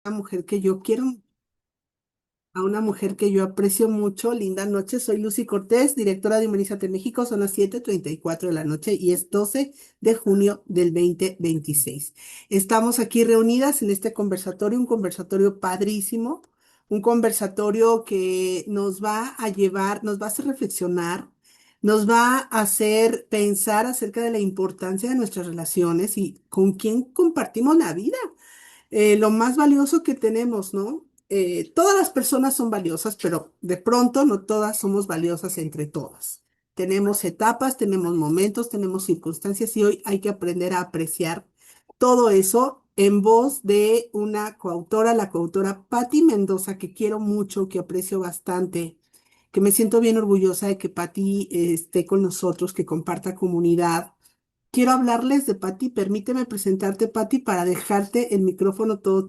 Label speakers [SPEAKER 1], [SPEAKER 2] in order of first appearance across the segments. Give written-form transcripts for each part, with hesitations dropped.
[SPEAKER 1] Una mujer que yo quiero, a una mujer que yo aprecio mucho. Linda noche, soy Lucy Cortés, directora de Humanízate México. Son las 7:34 de la noche y es 12 de junio del 2026. Estamos aquí reunidas en este conversatorio, un conversatorio padrísimo, un conversatorio que nos va a llevar, nos va a hacer reflexionar, nos va a hacer pensar acerca de la importancia de nuestras relaciones y con quién compartimos la vida, lo más valioso que tenemos, ¿no? Todas las personas son valiosas, pero de pronto no todas somos valiosas entre todas. Tenemos etapas, tenemos momentos, tenemos circunstancias y hoy hay que aprender a apreciar todo eso en voz de una coautora, la coautora Patti Mendoza, que quiero mucho, que aprecio bastante, que me siento bien orgullosa de que Patti esté con nosotros, que comparta comunidad. Quiero hablarles de Patti. Permíteme presentarte, Patti, para dejarte el micrófono todo.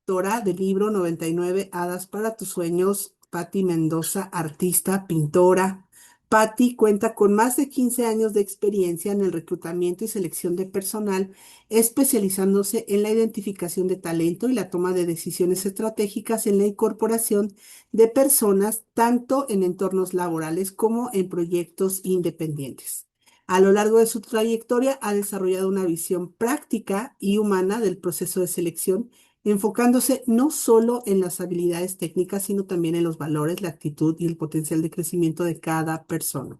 [SPEAKER 1] Autora del libro 99 Hadas para tus sueños, Patti Mendoza, artista, pintora. Patti cuenta con más de 15 años de experiencia en el reclutamiento y selección de personal, especializándose en la identificación de talento y la toma de decisiones estratégicas en la incorporación de personas, tanto en entornos laborales como en proyectos independientes. A lo largo de su trayectoria ha desarrollado una visión práctica y humana del proceso de selección, enfocándose no solo en las habilidades técnicas, sino también en los valores, la actitud y el potencial de crecimiento de cada persona.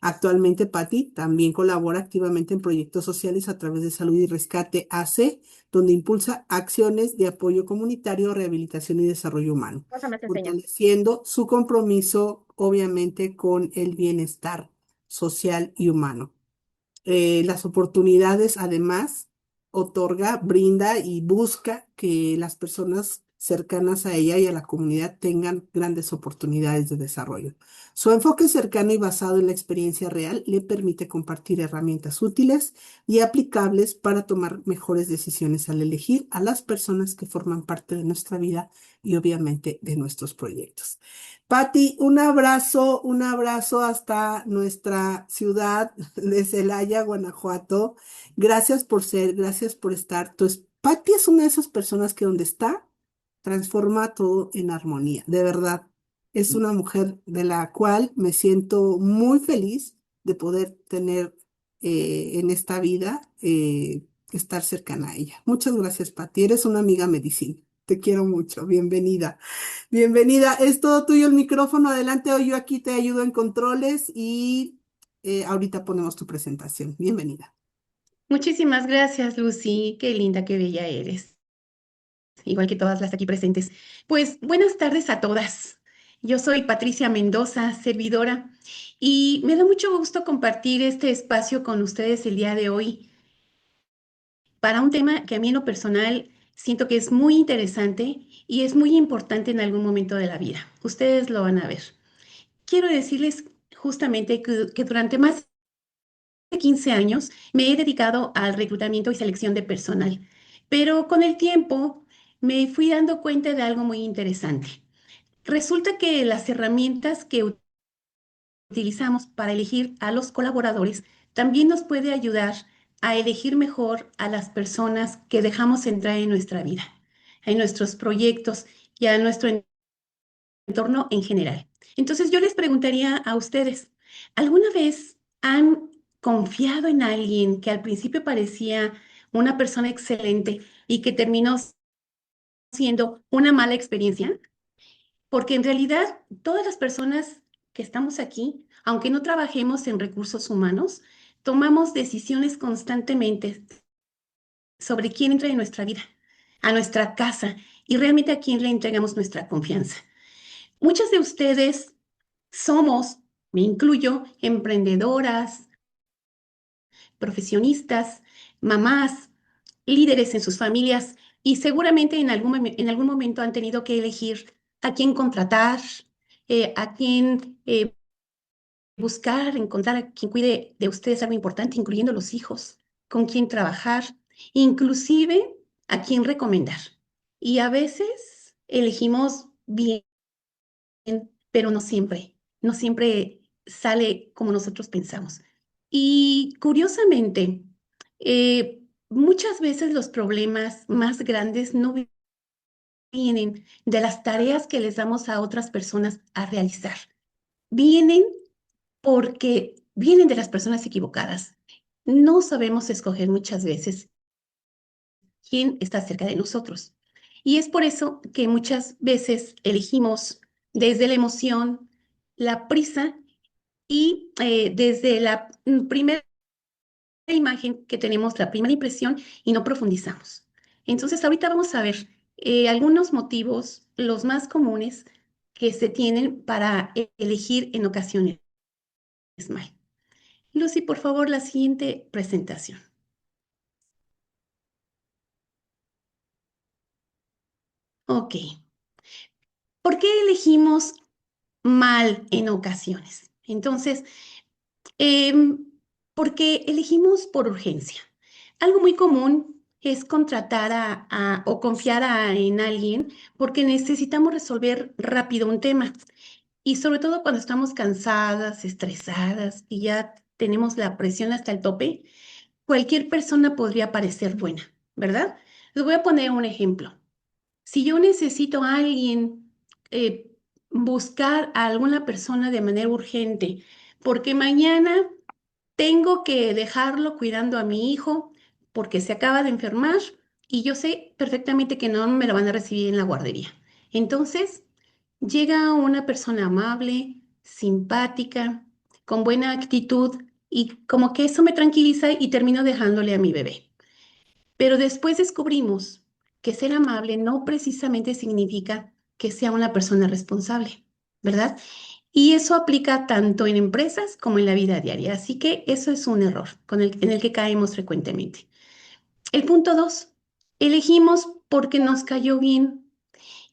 [SPEAKER 1] Actualmente, Patti también colabora activamente en proyectos sociales a través de Salud y Rescate AC, donde impulsa acciones de apoyo comunitario, rehabilitación y desarrollo humano,
[SPEAKER 2] Cosa más enseña.
[SPEAKER 1] fortaleciendo su compromiso, obviamente, con el bienestar social y humano. Las oportunidades, además, otorga, brinda y busca que las personas cercanas a ella y a la comunidad tengan grandes oportunidades de desarrollo. Su enfoque cercano y basado en la experiencia real le permite compartir herramientas útiles y aplicables para tomar mejores decisiones al elegir a las personas que forman parte de nuestra vida y obviamente de nuestros proyectos. Patti, un abrazo hasta nuestra ciudad de Celaya, Guanajuato. Gracias por ser, gracias por estar. Entonces, Patti es una de esas personas que donde está, transforma todo en armonía. De verdad, es una mujer de la cual me siento muy feliz de poder tener en esta vida, estar cercana a ella. Muchas gracias, Patti. Eres una amiga medicina. Te quiero mucho. Bienvenida. Bienvenida, es todo tuyo el micrófono. Adelante, hoy yo aquí te ayudo en controles y ahorita ponemos tu presentación. Bienvenida.
[SPEAKER 2] Muchísimas gracias, Lucy. Qué linda, qué bella eres. Igual que todas las aquí presentes. Pues buenas tardes a todas. Yo soy Patricia Mendoza, servidora, y me da mucho gusto compartir este espacio con ustedes el día de hoy para un tema que a mí en lo personal siento que es muy interesante y es muy importante en algún momento de la vida. Ustedes lo van a ver. Quiero decirles justamente que durante más de 15 años me he dedicado al reclutamiento y selección de personal, pero con el tiempo me fui dando cuenta de algo muy interesante. Resulta que las herramientas que utilizamos para elegir a los colaboradores también nos puede ayudar a elegir mejor a las personas que dejamos entrar en nuestra vida, en nuestros proyectos y a nuestro entorno en general. Entonces yo les preguntaría a ustedes, ¿alguna vez han confiado en alguien que al principio parecía una persona excelente y que terminó siendo una mala experiencia? Porque en realidad todas las personas que estamos aquí, aunque no trabajemos en recursos humanos, tomamos decisiones constantemente sobre quién entra en nuestra vida, a nuestra casa y realmente a quién le entregamos nuestra confianza. Muchas de ustedes somos, me incluyo, emprendedoras, profesionistas, mamás, líderes en sus familias y seguramente en algún momento han tenido que elegir a quién contratar, a quién buscar, encontrar a quien cuide de ustedes algo importante, incluyendo los hijos, con quién trabajar, inclusive a quién recomendar. Y a veces elegimos bien, pero no siempre sale como nosotros pensamos. Y curiosamente, muchas veces los problemas más grandes no vienen de las tareas que les damos a otras personas a realizar. Vienen porque vienen de las personas equivocadas. No sabemos escoger muchas veces quién está cerca de nosotros. Y es por eso que muchas veces elegimos desde la emoción, la prisa y desde la primera imagen que tenemos, la primera impresión, y no profundizamos. Entonces, ahorita vamos a ver algunos motivos, los más comunes que se tienen para elegir en ocasiones mal. Lucy, por favor, la siguiente presentación. Ok. ¿Por qué elegimos mal en ocasiones? Entonces, em, porque elegimos por urgencia. Algo muy común es contratar o confiar en alguien porque necesitamos resolver rápido un tema. Y sobre todo cuando estamos cansadas, estresadas y ya tenemos la presión hasta el tope, cualquier persona podría parecer buena, ¿verdad? Les voy a poner un ejemplo. Si yo necesito a alguien, eh, buscar a alguna persona de manera urgente, porque mañana tengo que dejarlo cuidando a mi hijo porque se acaba de enfermar y yo sé perfectamente que no me lo van a recibir en la guardería. Entonces, llega una persona amable, simpática, con buena actitud y como que eso me tranquiliza y termino dejándole a mi bebé. Pero después descubrimos que ser amable no precisamente significa que sea una persona responsable, ¿verdad? Y eso aplica tanto en empresas como en la vida diaria. Así que eso es un error en el que caemos frecuentemente. El punto dos, elegimos porque nos cayó bien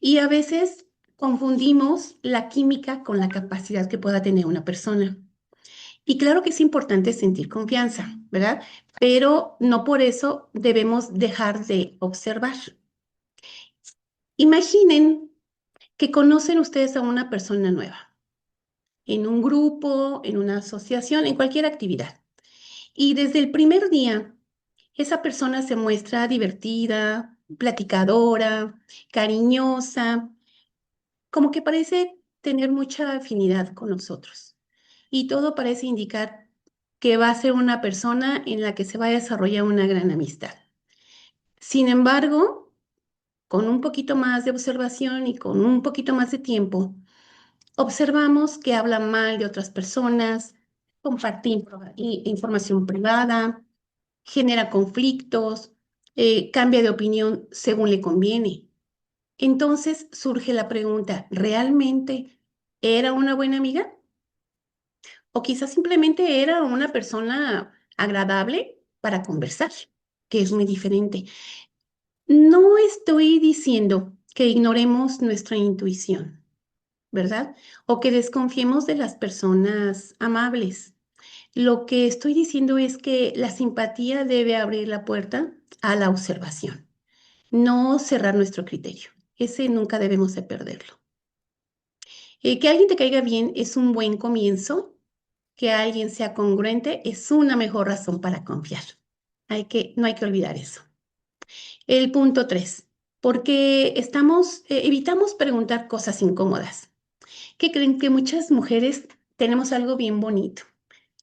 [SPEAKER 2] y a veces confundimos la química con la capacidad que pueda tener una persona. Y claro que es importante sentir confianza, ¿verdad? Pero no por eso debemos dejar de observar. Imaginen que conocen ustedes a una persona nueva en un grupo, en una asociación, en cualquier actividad. Y desde el primer día, esa persona se muestra divertida, platicadora, cariñosa, como que parece tener mucha afinidad con nosotros. Y todo parece indicar que va a ser una persona en la que se va a desarrollar una gran amistad. Sin embargo, con un poquito más de observación y con un poquito más de tiempo, observamos que habla mal de otras personas, comparte información privada, genera conflictos, cambia de opinión según le conviene. Entonces surge la pregunta, ¿realmente era una buena amiga? O quizás simplemente era una persona agradable para conversar, que es muy diferente. No estoy diciendo que ignoremos nuestra intuición, ¿verdad? O que desconfiemos de las personas amables. Lo que estoy diciendo es que la simpatía debe abrir la puerta a la observación, no cerrar nuestro criterio. Ese nunca debemos de perderlo. Que alguien te caiga bien es un buen comienzo, que alguien sea congruente es una mejor razón para confiar. No hay que olvidar eso. El punto tres, porque evitamos preguntar cosas incómodas. ¿Qué creen? Que muchas mujeres tenemos algo bien bonito,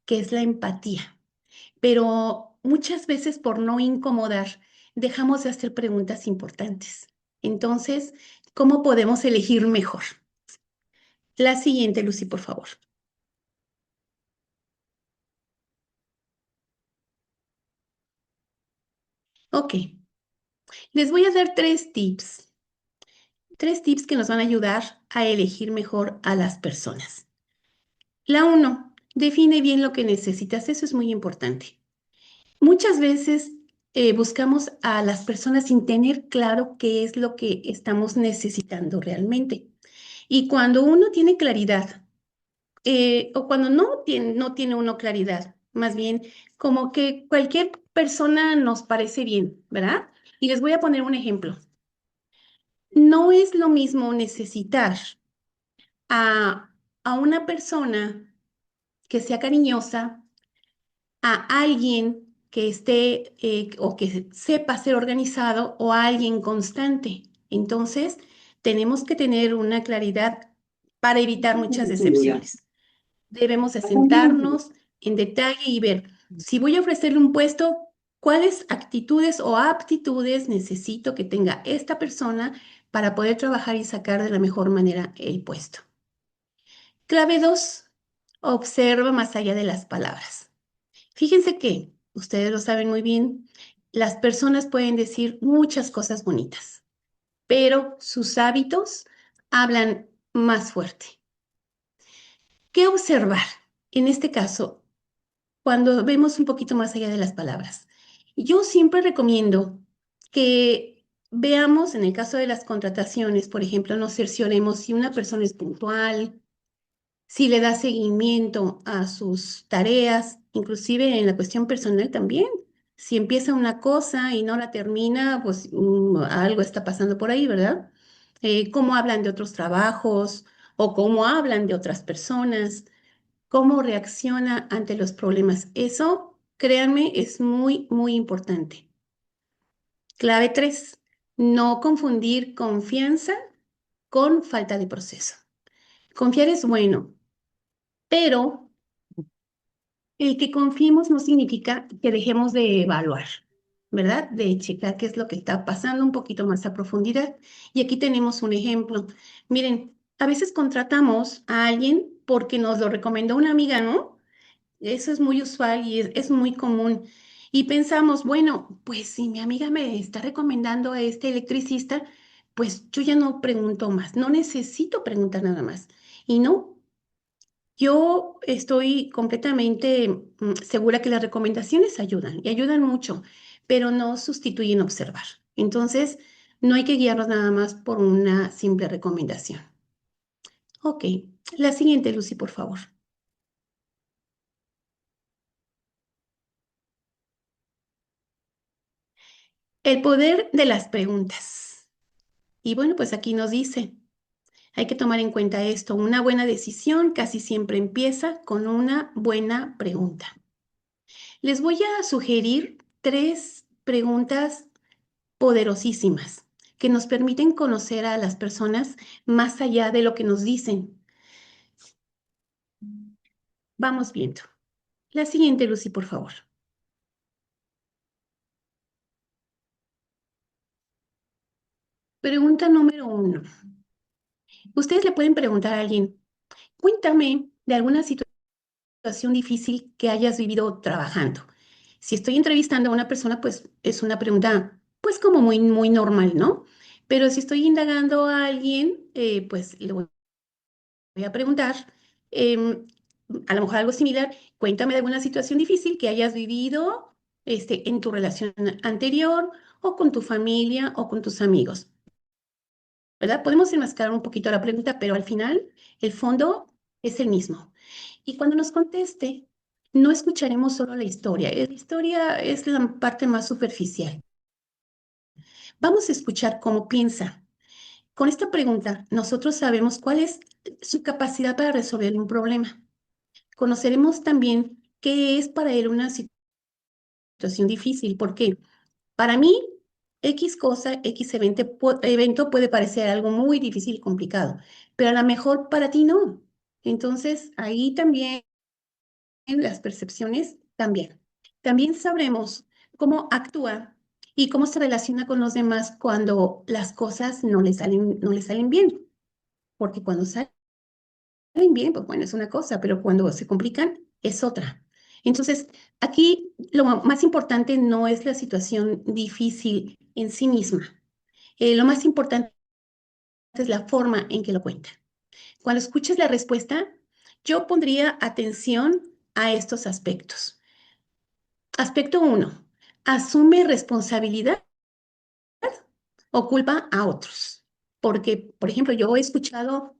[SPEAKER 2] que es la empatía, pero muchas veces por no incomodar, dejamos de hacer preguntas importantes. Entonces, ¿cómo podemos elegir mejor? La siguiente, Lucy, por favor. Ok, les voy a dar tres tips que nos van a ayudar a elegir mejor a las personas. La uno, define bien lo que necesitas, eso es muy importante. Muchas veces buscamos a las personas sin tener claro qué es lo que estamos necesitando realmente. Y cuando uno tiene claridad, o cuando no tiene uno claridad, más bien como que cualquier persona nos parece bien, ¿verdad? Y les voy a poner un ejemplo. No es lo mismo necesitar a, a una persona que sea cariñosa, a alguien que esté o que sepa ser organizado o alguien constante. Entonces, tenemos que tener una claridad para evitar muchas decepciones. Debemos de sentarnos en detalle y ver, si voy a ofrecerle un puesto, cuáles actitudes o aptitudes necesito que tenga esta persona para poder trabajar y sacar de la mejor manera el puesto. Clave 2. Observa más allá de las palabras. Fíjense que, ustedes lo saben muy bien, las personas pueden decir muchas cosas bonitas, pero sus hábitos hablan más fuerte. ¿Qué observar? En este caso, cuando vemos un poquito más allá de las palabras. Yo siempre recomiendo que veamos, en el caso de las contrataciones, por ejemplo, nos cercioremos si una persona es puntual, si le da seguimiento a sus tareas, inclusive en la cuestión personal también. Si empieza una cosa y no la termina, pues algo está pasando por ahí, ¿verdad? Cómo hablan de otros trabajos o cómo hablan de otras personas, cómo reacciona ante los problemas. Eso, créanme, es muy, muy importante. Clave 3. No confundir confianza con falta de proceso. Confiar es bueno, pero el que confiemos no significa que dejemos de evaluar, ¿verdad? De checar qué es lo que está pasando un poquito más a profundidad. Y aquí tenemos un ejemplo. Miren, a veces contratamos a alguien porque nos lo recomendó una amiga, ¿no? Eso es muy usual y es muy común. Y pensamos, bueno, pues si mi amiga me está recomendando a este electricista, pues yo ya no pregunto más, no necesito preguntar nada más. Y no, yo estoy completamente segura que las recomendaciones ayudan y ayudan mucho, pero no sustituyen observar. Entonces, no hay que guiarnos nada más por una simple recomendación. Ok, la siguiente, Lucy, por favor. El poder de las preguntas. Y bueno, pues aquí nos dice, hay que tomar en cuenta esto, una buena decisión casi siempre empieza con una buena pregunta. Les voy a sugerir 3 preguntas poderosísimas que nos permiten conocer a las personas más allá de lo que nos dicen. Vamos viendo. La siguiente, Lucy, por favor. Pregunta número 1. Ustedes le pueden preguntar a alguien, cuéntame de alguna situación difícil que hayas vivido trabajando. Si estoy entrevistando a una persona, pues es una pregunta, pues como muy, muy normal, ¿no? Pero si estoy indagando a alguien, pues le voy a preguntar, em, a lo mejor algo similar, cuéntame de alguna situación difícil que hayas vivido en tu relación anterior o con tu familia o con tus amigos, ¿verdad? Podemos enmascarar un poquito la pregunta, pero al final el fondo es el mismo. Y cuando nos conteste, no escucharemos solo la historia. La historia es la parte más superficial. Vamos a escuchar cómo piensa. Con esta pregunta, nosotros sabemos cuál es su capacidad para resolver un problema. Conoceremos también qué es para él una situación difícil, porque para mí, X cosa, X evento puede parecer algo muy difícil y complicado, pero a lo mejor para ti no. Entonces, ahí también las percepciones cambian. También sabremos cómo actúa y cómo se relaciona con los demás cuando las cosas no le salen bien, porque cuando salen bien, pues bueno, es una cosa, pero cuando se complican es otra. Entonces, aquí lo más importante no es la situación difícil en sí misma. Lo más importante es la forma en que lo cuenta. Cuando escuches la respuesta, yo pondría atención a estos aspectos. Aspecto 1. Asume responsabilidad o culpa a otros. Porque, por ejemplo, yo he escuchado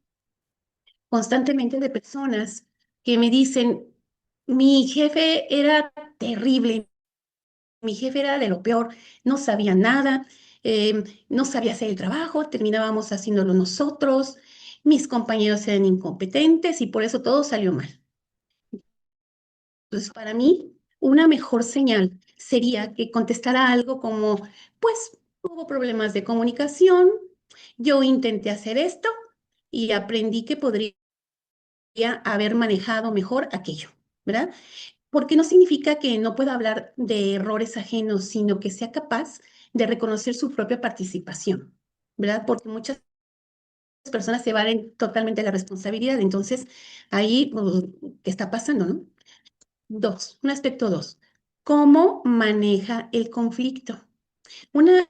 [SPEAKER 2] constantemente de personas que me dicen, mi jefe era terrible, mi jefe era de lo peor, no sabía nada, no sabía hacer el trabajo, terminábamos haciéndolo nosotros, mis compañeros eran incompetentes y por eso todo salió mal. Entonces, para mí, una mejor señal sería que contestara algo como, pues hubo problemas de comunicación, yo intenté hacer esto y aprendí que podría haber manejado mejor aquello, ¿verdad? Porque no significa que no pueda hablar de errores ajenos, sino que sea capaz de reconocer su propia participación, ¿verdad? Porque muchas personas se valen totalmente de la responsabilidad. Entonces, ahí, ¿qué está pasando, no? Dos, un aspecto dos. ¿Cómo maneja el conflicto? Una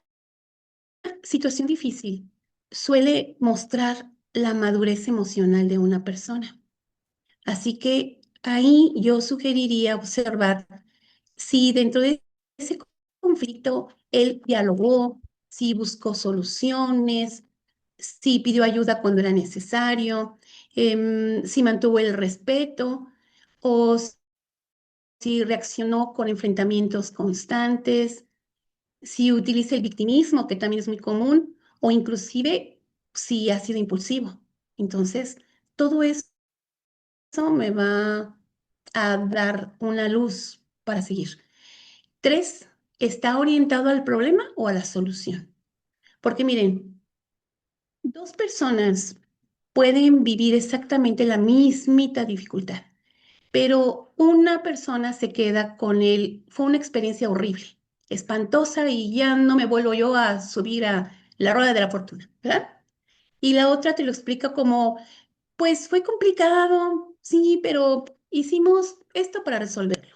[SPEAKER 2] situación difícil suele mostrar la madurez emocional de una persona. Así que ahí yo sugeriría observar si dentro de ese conflicto él dialogó, si buscó soluciones, si pidió ayuda cuando era necesario, si mantuvo el respeto o si reaccionó con enfrentamientos constantes, si utiliza el victimismo, que también es muy común, o inclusive si ha sido impulsivo. Entonces, todo eso me va a dar una luz para seguir. Tres, ¿está orientado al problema o a la solución? Porque miren, dos personas pueden vivir exactamente la mismita dificultad, pero una persona se queda con él, fue una experiencia horrible, espantosa y ya no me vuelvo yo a subir a la rueda de la fortuna, ¿verdad? Y la otra te lo explica como, pues fue complicado, sí, pero hicimos esto para resolverlo.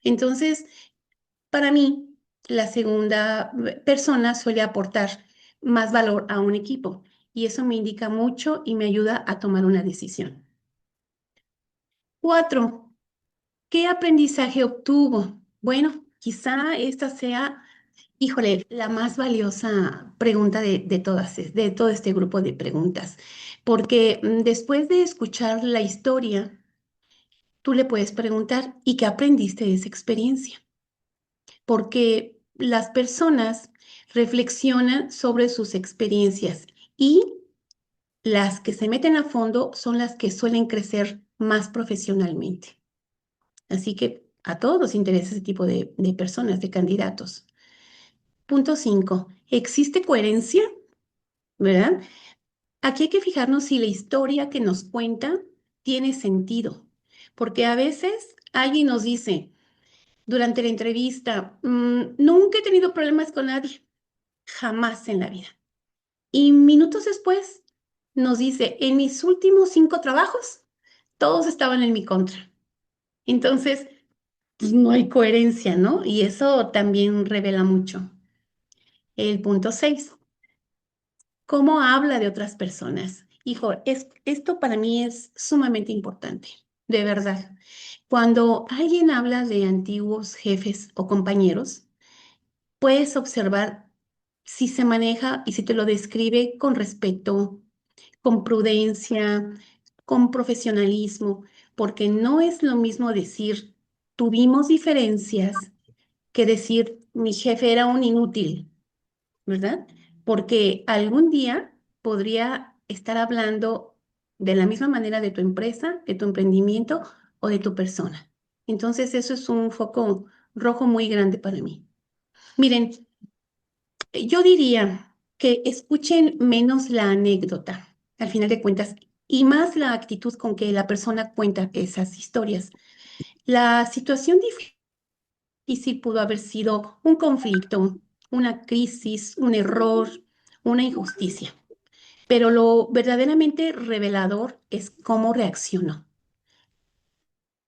[SPEAKER 2] Entonces, para mí, la segunda persona suele aportar más valor a un equipo y eso me indica mucho y me ayuda a tomar una decisión. Cuatro, ¿qué aprendizaje obtuvo? Bueno, quizá esta sea, híjole, la más valiosa pregunta de todas, de todo este grupo de preguntas, porque después de escuchar la historia, tú le puedes preguntar, ¿y qué aprendiste de esa experiencia? Porque las personas reflexionan sobre sus experiencias y las que se meten a fondo son las que suelen crecer más profesionalmente. Así que a todos nos interesa ese tipo de personas, de candidatos. Punto 5. ¿Existe coherencia? ¿Verdad? Aquí hay que fijarnos si la historia que nos cuenta tiene sentido, porque a veces alguien nos dice durante la entrevista, nunca he tenido problemas con nadie, jamás en la vida. Y minutos después nos dice, en mis últimos 5 trabajos, todos estaban en mi contra. Entonces, pues, no hay coherencia, ¿no? Y eso también revela mucho. El punto 6, ¿cómo habla de otras personas? Hijo, esto para mí es sumamente importante, de verdad. Cuando alguien habla de antiguos jefes o compañeros, puedes observar si se maneja y si te lo describe con respeto, con prudencia, con profesionalismo, porque no es lo mismo decir tuvimos diferencias que decir mi jefe era un inútil, ¿verdad? Porque algún día podría estar hablando de la misma manera de tu empresa, de tu emprendimiento o de tu persona. Entonces eso es un foco rojo muy grande para mí. Miren, yo diría que escuchen menos la anécdota, al final de cuentas, y más la actitud con que la persona cuenta esas historias. La situación difícil pudo haber sido un conflicto, una crisis, un error, una injusticia, pero lo verdaderamente revelador es cómo reaccionó,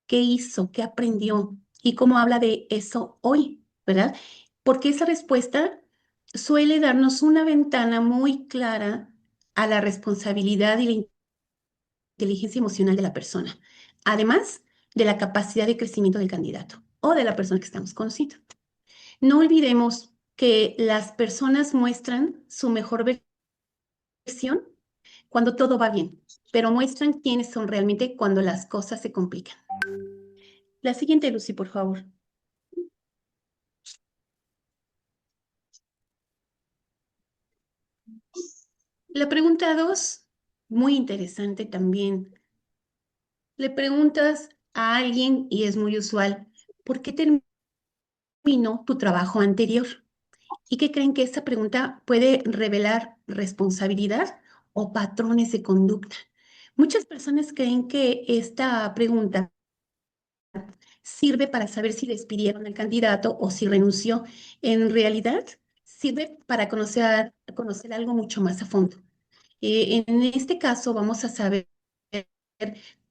[SPEAKER 2] qué hizo, qué aprendió y cómo habla de eso hoy, ¿verdad? Porque esa respuesta suele darnos una ventana muy clara a la responsabilidad y la inteligencia emocional de la persona, además de la capacidad de crecimiento del candidato o de la persona que estamos conociendo. No olvidemos que las personas muestran su mejor versión cuando todo va bien, pero muestran quiénes son realmente cuando las cosas se complican. La siguiente, Lucy, por favor. La pregunta 2, muy interesante también. Le preguntas a alguien, y es muy usual, ¿por qué terminó tu trabajo anterior? ¿Y qué creen que esta pregunta puede revelar responsabilidad o patrones de conducta? Muchas personas creen que esta pregunta sirve para saber si despidieron al candidato o si renunció. En realidad, sirve para conocer algo mucho más a fondo. En este caso, vamos a saber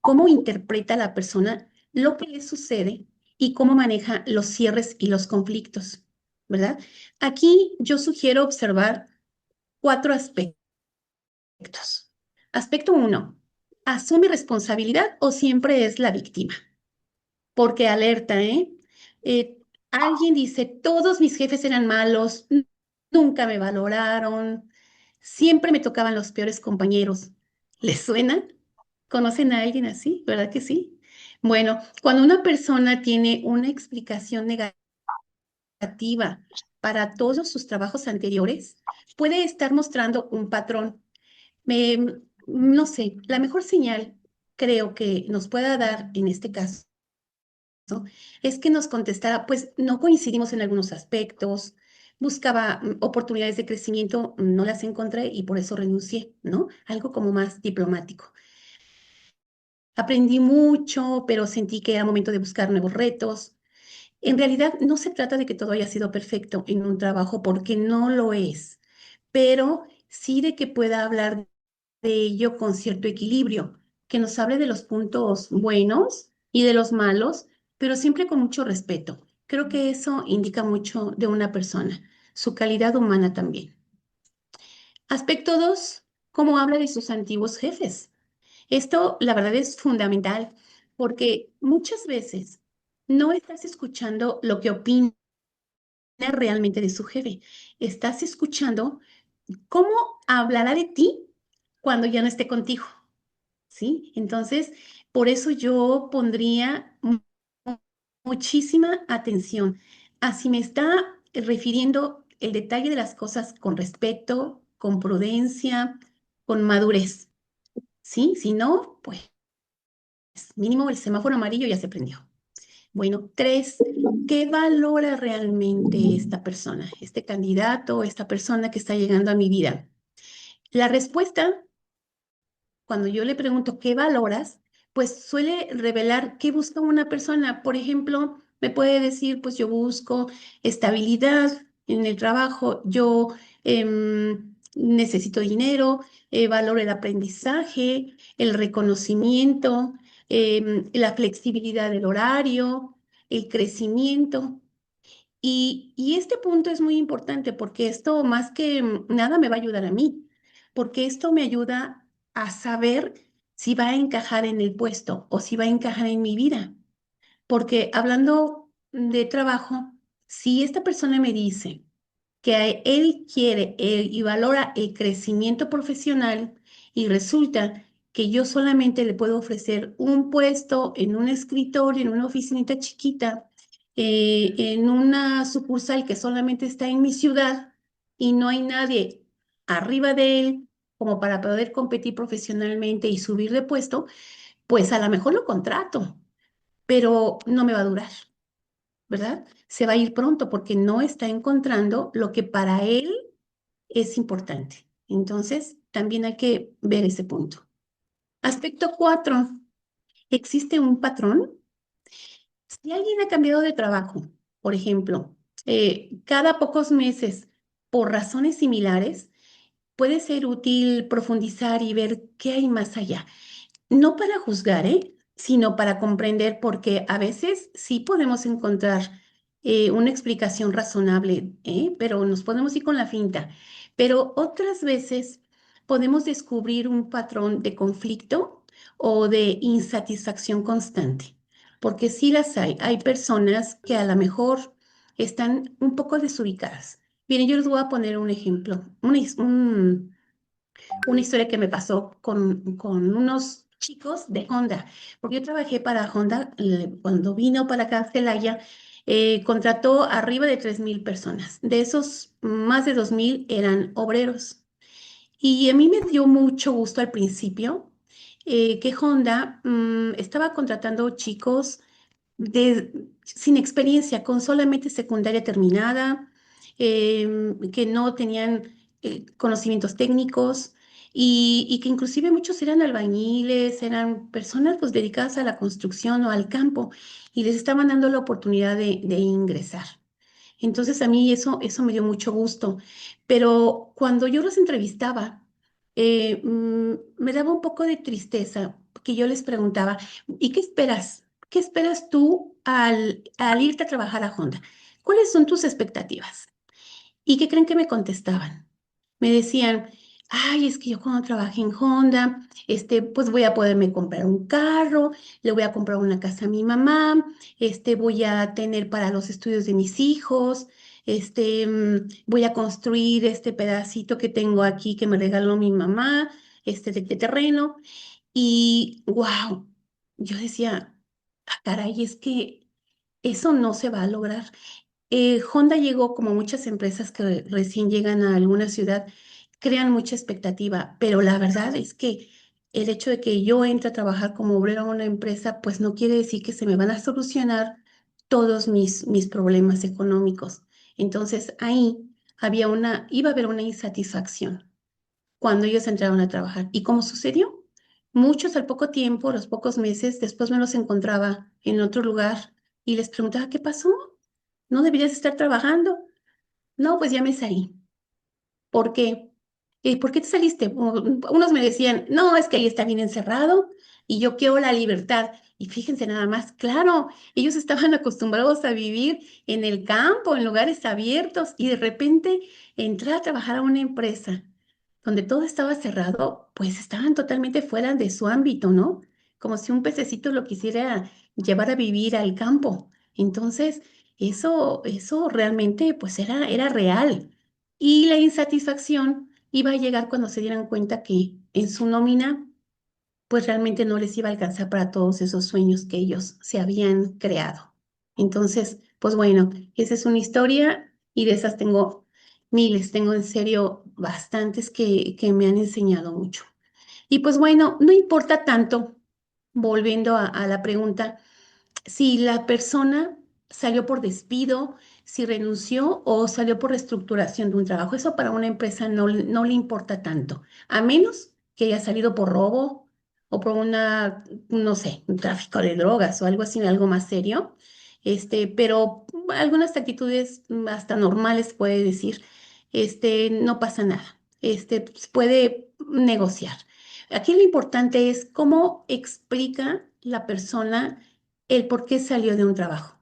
[SPEAKER 2] cómo interpreta la persona lo que le sucede y cómo maneja los cierres y los conflictos, ¿verdad? Aquí yo sugiero observar cuatro aspectos. Aspecto uno, ¿asume responsabilidad o siempre es la víctima? Porque alerta, ¿eh? Eh, Alguien dice, todos mis jefes eran malos, nunca me valoraron, siempre me tocaban los peores compañeros. ¿Les suena? ¿Conocen a alguien así? ¿Verdad que sí? Bueno, cuando una persona tiene una explicación negativa para todos sus trabajos anteriores, puede estar mostrando un patrón. No sé, la mejor señal creo que nos pueda dar en este caso es que nos contestara, pues no coincidimos en algunos aspectos, buscaba oportunidades de crecimiento, no las encontré y por eso renuncié, ¿no? Algo como más diplomático. Aprendí mucho, pero sentí que era momento de buscar nuevos retos. En realidad, no se trata de que todo haya sido perfecto en un trabajo, porque no lo es, pero sí de que pueda hablar de ello con cierto equilibrio, que nos hable de los puntos buenos y de los malos, pero siempre con mucho respeto. Creo que eso indica mucho de una persona, su calidad humana también. Aspecto 2, cómo habla de sus antiguos jefes. Esto, la verdad, es fundamental porque muchas veces no estás escuchando lo que opina realmente de su jefe. Estás escuchando cómo hablará de ti cuando ya no esté contigo, ¿sí? Entonces, por eso yo pondría muchísima atención a si me está refiriendo el detalle de las cosas con respeto, con prudencia, con madurez, ¿sí? Si no, pues mínimo el semáforo amarillo ya se prendió. Bueno, 3, ¿qué valora realmente esta persona, este candidato, esta persona que está llegando a mi vida? La respuesta, cuando yo le pregunto qué valoras, pues suele revelar qué busca una persona. Por ejemplo, me puede decir, pues yo busco estabilidad en el trabajo, yo necesito dinero, valoro el aprendizaje, el reconocimiento, la flexibilidad del horario, el crecimiento. Y este punto es muy importante porque esto más que nada me va a ayudar a mí, porque esto me ayuda a saber si va a encajar en el puesto o si va a encajar en mi vida. Porque hablando de trabajo, si esta persona me dice que él quiere y valora el crecimiento profesional y resulta que yo solamente le puedo ofrecer un puesto en un escritorio, en una oficinita chiquita, en una sucursal que solamente está en mi ciudad y no hay nadie arriba de él como para poder competir profesionalmente y subir de puesto, pues a lo mejor lo contrato, pero no me va a durar, ¿verdad? Se va a ir pronto porque no está encontrando lo que para él es importante. Entonces, también hay que ver ese punto. Aspecto 4, ¿existe un patrón? Si alguien ha cambiado de trabajo, por ejemplo, cada pocos meses por razones similares, puede ser útil profundizar y ver qué hay más allá. No para juzgar, sino para comprender, porque a veces sí podemos encontrar una explicación razonable, pero nos podemos ir con la finta. Pero otras veces podemos descubrir un patrón de conflicto o de insatisfacción constante, porque sí las hay. Hay personas que a lo mejor están un poco desubicadas. Miren, yo les voy a poner un ejemplo, una historia que me pasó con unos chicos de Honda, porque yo trabajé para Honda cuando vino para acá a Celaya, contrató arriba de 3,000 personas. De esos, más de 2,000 eran obreros. Y a mí me dio mucho gusto al principio que Honda estaba contratando chicos de sin experiencia, con solamente secundaria terminada, que no tenían conocimientos técnicos y que inclusive muchos eran albañiles, eran personas pues dedicadas a la construcción o al campo y les estaban dando la oportunidad de ingresar. Entonces a mí eso me dio mucho gusto, pero cuando yo los entrevistaba, me daba un poco de tristeza, porque yo les preguntaba, ¿y qué esperas? ¿Qué esperas tú al irte a trabajar a Honda? ¿Cuáles son tus expectativas? ¿Y qué creen que me contestaban? Me decían, ay, es que yo cuando trabajé en Honda, pues voy a poderme comprar un carro, le voy a comprar una casa a mi mamá, voy a tener para los estudios de mis hijos, voy a construir este pedacito que tengo aquí que me regaló mi mamá, de terreno. Y wow, yo decía, "Ah, caray, es que eso no se va a lograr". Honda llegó, como muchas empresas que recién llegan a alguna ciudad, crean mucha expectativa, pero la verdad es que el hecho de que yo entre a trabajar como obrero en una empresa, pues no quiere decir que se me van a solucionar todos mis problemas económicos. Entonces ahí iba a haber una insatisfacción cuando ellos entraron a trabajar. ¿Y cómo sucedió? Muchos al poco tiempo, los pocos meses, después me los encontraba en otro lugar y les preguntaba, ¿qué pasó? ¿No deberías estar trabajando? No, pues ya me salí. ¿Por qué? ¿Por qué te saliste? Unos me decían, no, es que ahí está bien encerrado y yo quiero la libertad. Y fíjense nada más, claro, ellos estaban acostumbrados a vivir en el campo, en lugares abiertos, y de repente entrar a trabajar a una empresa donde todo estaba cerrado, pues estaban totalmente fuera de su ámbito, ¿no? Como si un pececito lo quisiera llevar a vivir al campo. Entonces, eso realmente pues era real. Y la insatisfacción iba a llegar cuando se dieran cuenta que en su nómina, pues realmente no les iba a alcanzar para todos esos sueños que ellos se habían creado. Entonces, pues bueno, esa es una historia y de esas tengo miles, tengo en serio bastantes que me han enseñado mucho. Y pues bueno, no importa tanto, volviendo a la pregunta, si la persona salió por despido, si renunció o salió por reestructuración de un trabajo. Eso para una empresa no le importa tanto, a menos que haya salido por robo o por no sé, un tráfico de drogas o algo así, algo más serio. Pero algunas actitudes hasta normales puede decir, no pasa nada, se puede negociar. Aquí lo importante es cómo explica la persona el por qué salió de un trabajo,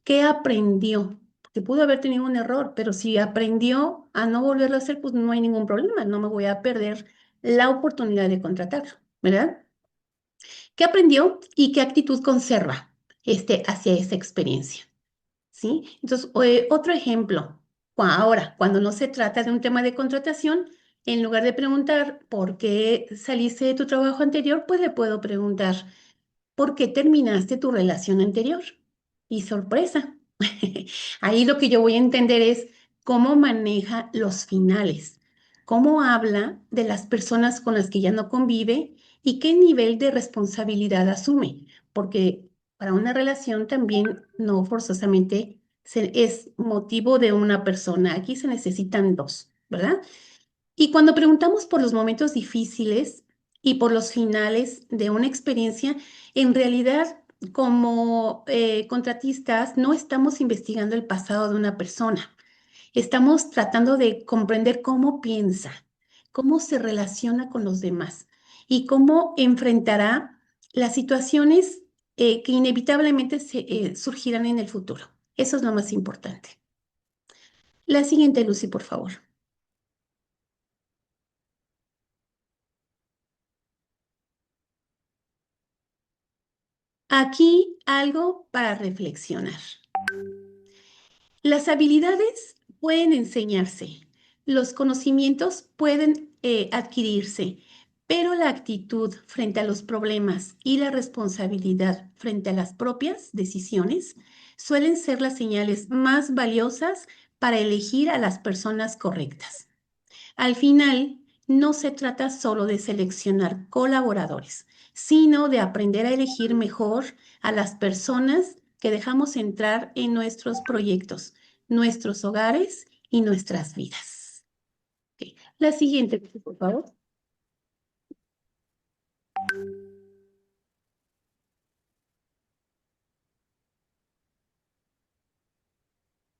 [SPEAKER 2] qué aprendió, porque pudo haber tenido un error, pero si aprendió a no volverlo a hacer, pues no hay ningún problema, no me voy a perder la oportunidad de contratarlo, ¿verdad? ¿Qué aprendió y qué actitud conserva hacia esa experiencia? ¿Sí? Entonces, otro ejemplo, ahora, cuando no se trata de un tema de contratación, en lugar de preguntar por qué saliste de tu trabajo anterior, pues le puedo preguntar, ¿por qué terminaste tu relación anterior? Y sorpresa. Ahí lo que yo voy a entender es cómo maneja los finales, cómo habla de las personas con las que ya no convive y qué nivel de responsabilidad asume, porque para una relación también no forzosamente es motivo de una persona, aquí se necesitan dos, ¿verdad? Y cuando preguntamos por los momentos difíciles y por los finales de una experiencia, en realidad, como contratistas, no estamos investigando el pasado de una persona. Estamos tratando de comprender cómo piensa, cómo se relaciona con los demás y cómo enfrentará las situaciones que inevitablemente surgirán en el futuro. Eso es lo más importante. La siguiente, Lucy, por favor. Aquí algo para reflexionar. Las habilidades pueden enseñarse, los conocimientos pueden adquirirse, pero la actitud frente a los problemas y la responsabilidad frente a las propias decisiones suelen ser las señales más valiosas para elegir a las personas correctas. Al final, no se trata solo de seleccionar colaboradores, sino de aprender a elegir mejor a las personas que dejamos entrar en nuestros proyectos, nuestros hogares y nuestras vidas. Ok. La siguiente, por favor.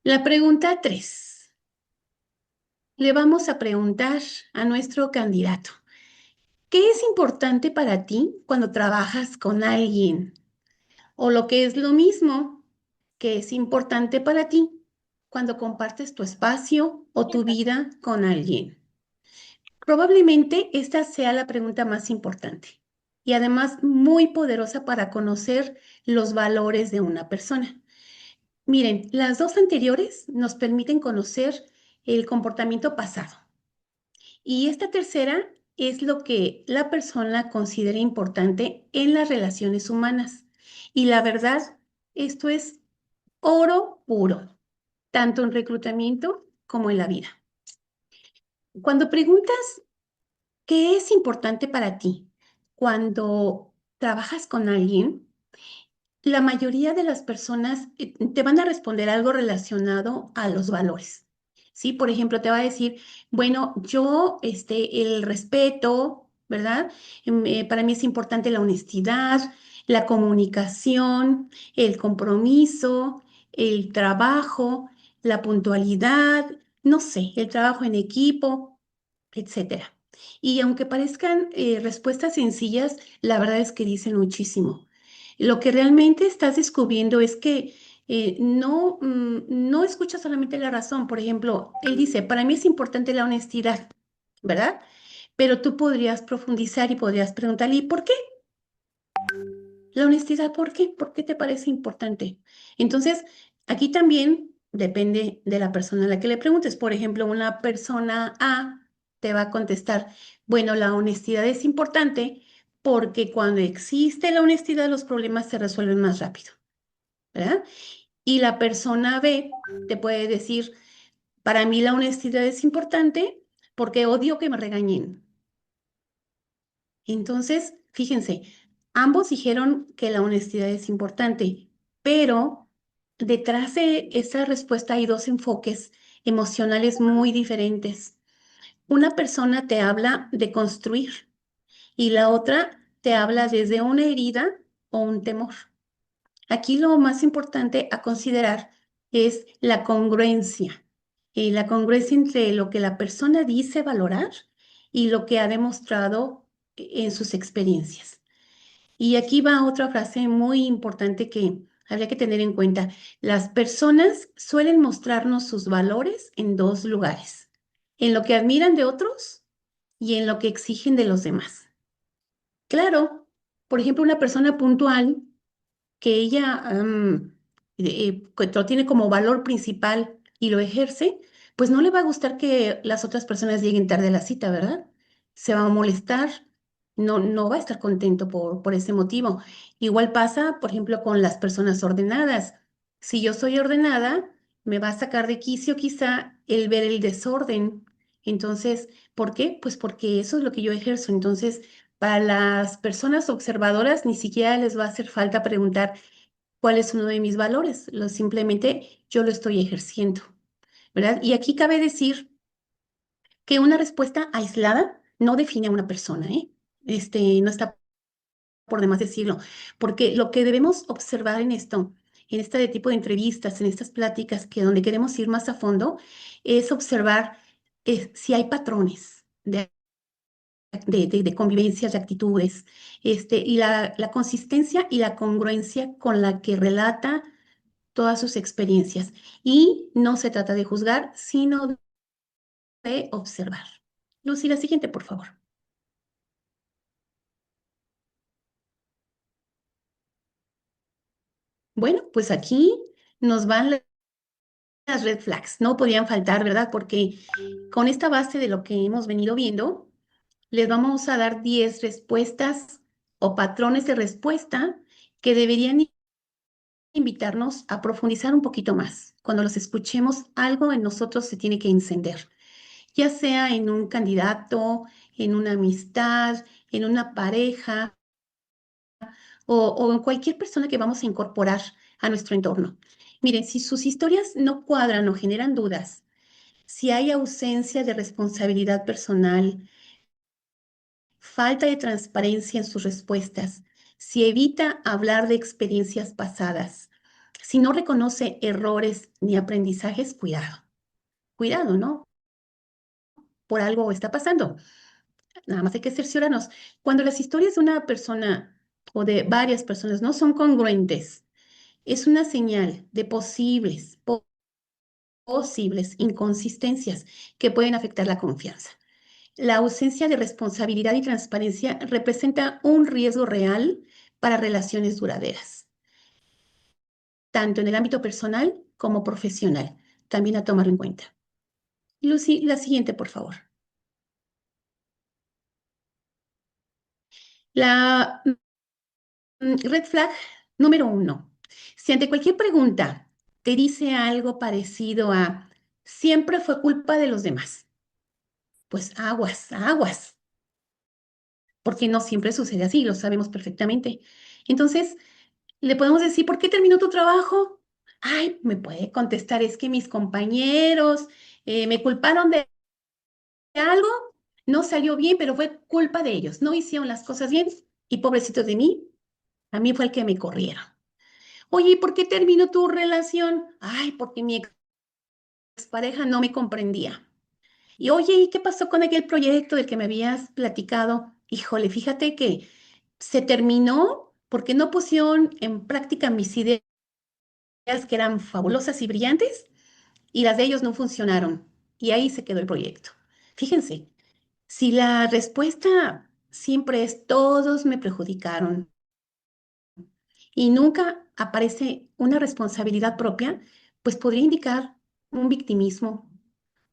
[SPEAKER 2] La pregunta 3. Le vamos a preguntar a nuestro candidato, ¿qué es importante para ti cuando trabajas con alguien? O lo que es lo mismo, ¿qué es importante para ti cuando compartes tu espacio o tu vida con alguien? Probablemente esta sea la pregunta más importante y además muy poderosa para conocer los valores de una persona. Miren, las dos anteriores nos permiten conocer el comportamiento pasado y esta tercera es lo que la persona considera importante en las relaciones humanas. Y la verdad, esto es oro puro, tanto en reclutamiento como en la vida. Cuando preguntas qué es importante para ti cuando trabajas con alguien, la mayoría de las personas te van a responder algo relacionado a los valores. ¿Sí? Por ejemplo, te va a decir, bueno, yo, el respeto, ¿verdad? Para mí es importante la honestidad, la comunicación, el compromiso, el trabajo, la puntualidad, no sé, el trabajo en equipo, etcétera. Y aunque parezcan respuestas sencillas, la verdad es que dicen muchísimo. Lo que realmente estás descubriendo es que no escucha solamente la razón. Por ejemplo, él dice, para mí es importante la honestidad, ¿verdad? Pero tú podrías profundizar y podrías preguntarle, ¿y por qué? La honestidad, ¿por qué? ¿Por qué te parece importante? Entonces, aquí también depende de la persona a la que le preguntes. Por ejemplo, una persona A te va a contestar, bueno, la honestidad es importante porque cuando existe la honestidad, los problemas se resuelven más rápido, ¿verdad? Y la persona B te puede decir, para mí la honestidad es importante porque odio que me regañen. Entonces, fíjense, ambos dijeron que la honestidad es importante, pero detrás de esa respuesta hay dos enfoques emocionales muy diferentes. Una persona te habla de construir y la otra te habla desde una herida o un temor. Aquí lo más importante a considerar es la congruencia, la congruencia entre lo que la persona dice valorar y lo que ha demostrado en sus experiencias. Y aquí va otra frase muy importante que habría que tener en cuenta. Las personas suelen mostrarnos sus valores en dos lugares, en lo que admiran de otros y en lo que exigen de los demás. Claro, por ejemplo, una persona puntual que ella que lo tiene como valor principal y lo ejerce, pues no le va a gustar que las otras personas lleguen tarde a la cita, ¿verdad? Se va a molestar, no va a estar contento por ese motivo. Igual pasa, por ejemplo, con las personas ordenadas. Si yo soy ordenada, me va a sacar de quicio quizá el ver el desorden. Entonces, ¿por qué? Pues porque eso es lo que yo ejerzo. Entonces, para las personas observadoras ni siquiera les va a hacer falta preguntar cuál es uno de mis valores, simplemente yo lo estoy ejerciendo, ¿verdad? Y aquí cabe decir que una respuesta aislada no define a una persona, ¿eh? No está por demás decirlo, porque lo que debemos observar en esto, en este tipo de entrevistas, en estas pláticas que donde queremos ir más a fondo, es observar si hay patrones de convivencias, de actitudes, y la consistencia y la congruencia con la que relata todas sus experiencias. Y no se trata de juzgar, sino de observar. Lucy, la siguiente, por favor. Bueno, pues aquí nos van las red flags. No podían faltar, ¿verdad? Porque con esta base de lo que hemos venido viendo, les vamos a dar 10 respuestas o patrones de respuesta que deberían invitarnos a profundizar un poquito más. Cuando los escuchemos, algo en nosotros se tiene que encender, ya sea en un candidato, en una amistad, en una pareja o en cualquier persona que vamos a incorporar a nuestro entorno. Miren, si sus historias no cuadran o generan dudas, si hay ausencia de responsabilidad personal, falta de transparencia en sus respuestas, si evita hablar de experiencias pasadas, si no reconoce errores ni aprendizajes, cuidado, cuidado, ¿no? Por algo está pasando. Nada más hay que cerciorarnos. Cuando las historias de una persona o de varias personas no son congruentes, es una señal de posibles inconsistencias que pueden afectar la confianza. La ausencia de responsabilidad y transparencia representa un riesgo real para relaciones duraderas, tanto en el ámbito personal como profesional. También a tomar en cuenta. Lucy, la siguiente, por favor. La red flag número 1. Si ante cualquier pregunta te dice algo parecido a siempre fue culpa de los demás, pues aguas, aguas, porque no siempre sucede así, lo sabemos perfectamente. Entonces, le podemos decir, ¿por qué terminó tu trabajo? Ay, me puede contestar, es que mis compañeros me culparon de algo, no salió bien, pero fue culpa de ellos, no hicieron las cosas bien y pobrecito de mí, a mí fue el que me corrieron. Oye, ¿y por qué terminó tu relación? Ay, porque mi expareja no me comprendía. Y oye, ¿y qué pasó con aquel proyecto del que me habías platicado? Híjole, fíjate que se terminó porque no pusieron en práctica mis ideas que eran fabulosas y brillantes y las de ellos no funcionaron. Y ahí se quedó el proyecto. Fíjense, si la respuesta siempre es todos me perjudicaron y nunca aparece una responsabilidad propia, pues podría indicar un victimismo,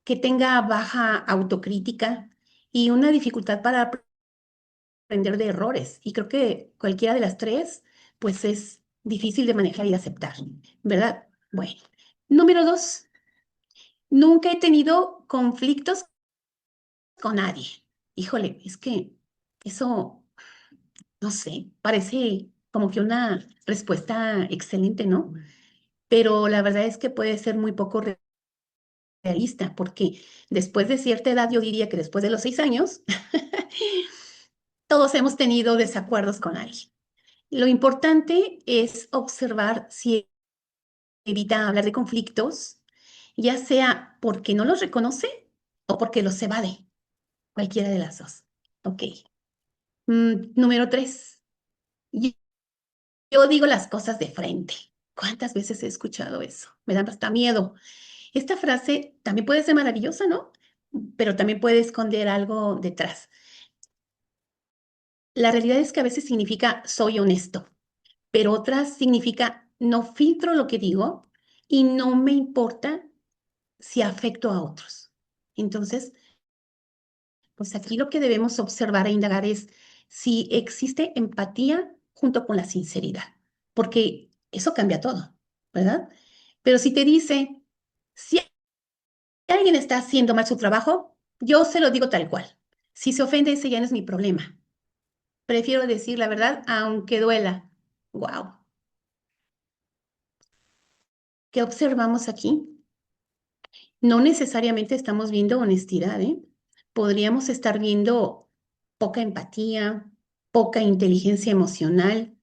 [SPEAKER 2] que tenga baja autocrítica y una dificultad para aprender de errores. Y creo que cualquiera de las tres, pues es difícil de manejar y de aceptar, ¿verdad? Bueno, número 2, nunca he tenido conflictos con nadie. Híjole, es que eso, no sé, parece como que una respuesta excelente, ¿no? Pero la verdad es que puede ser muy poco realista, porque después de cierta edad, yo diría que después de los 6 años, todos hemos tenido desacuerdos con alguien. Lo importante es observar si evita hablar de conflictos, ya sea porque no los reconoce o porque los evade, cualquiera de las dos. Ok. Número 3. Yo digo las cosas de frente. ¿Cuántas veces he escuchado eso? Me dan hasta miedo. Esta frase también puede ser maravillosa, ¿no? Pero también puede esconder algo detrás. La realidad es que a veces significa soy honesto, pero otras significa no filtro lo que digo y no me importa si afecto a otros. Entonces, pues aquí lo que debemos observar e indagar es si existe empatía junto con la sinceridad, porque eso cambia todo, ¿verdad? Pero si te dice, si alguien está haciendo mal su trabajo, yo se lo digo tal cual. Si se ofende, ese ya no es mi problema. Prefiero decir la verdad, aunque duela. Wow. ¿Qué observamos aquí? No necesariamente estamos viendo honestidad, ¿eh? Podríamos estar viendo poca empatía, poca inteligencia emocional,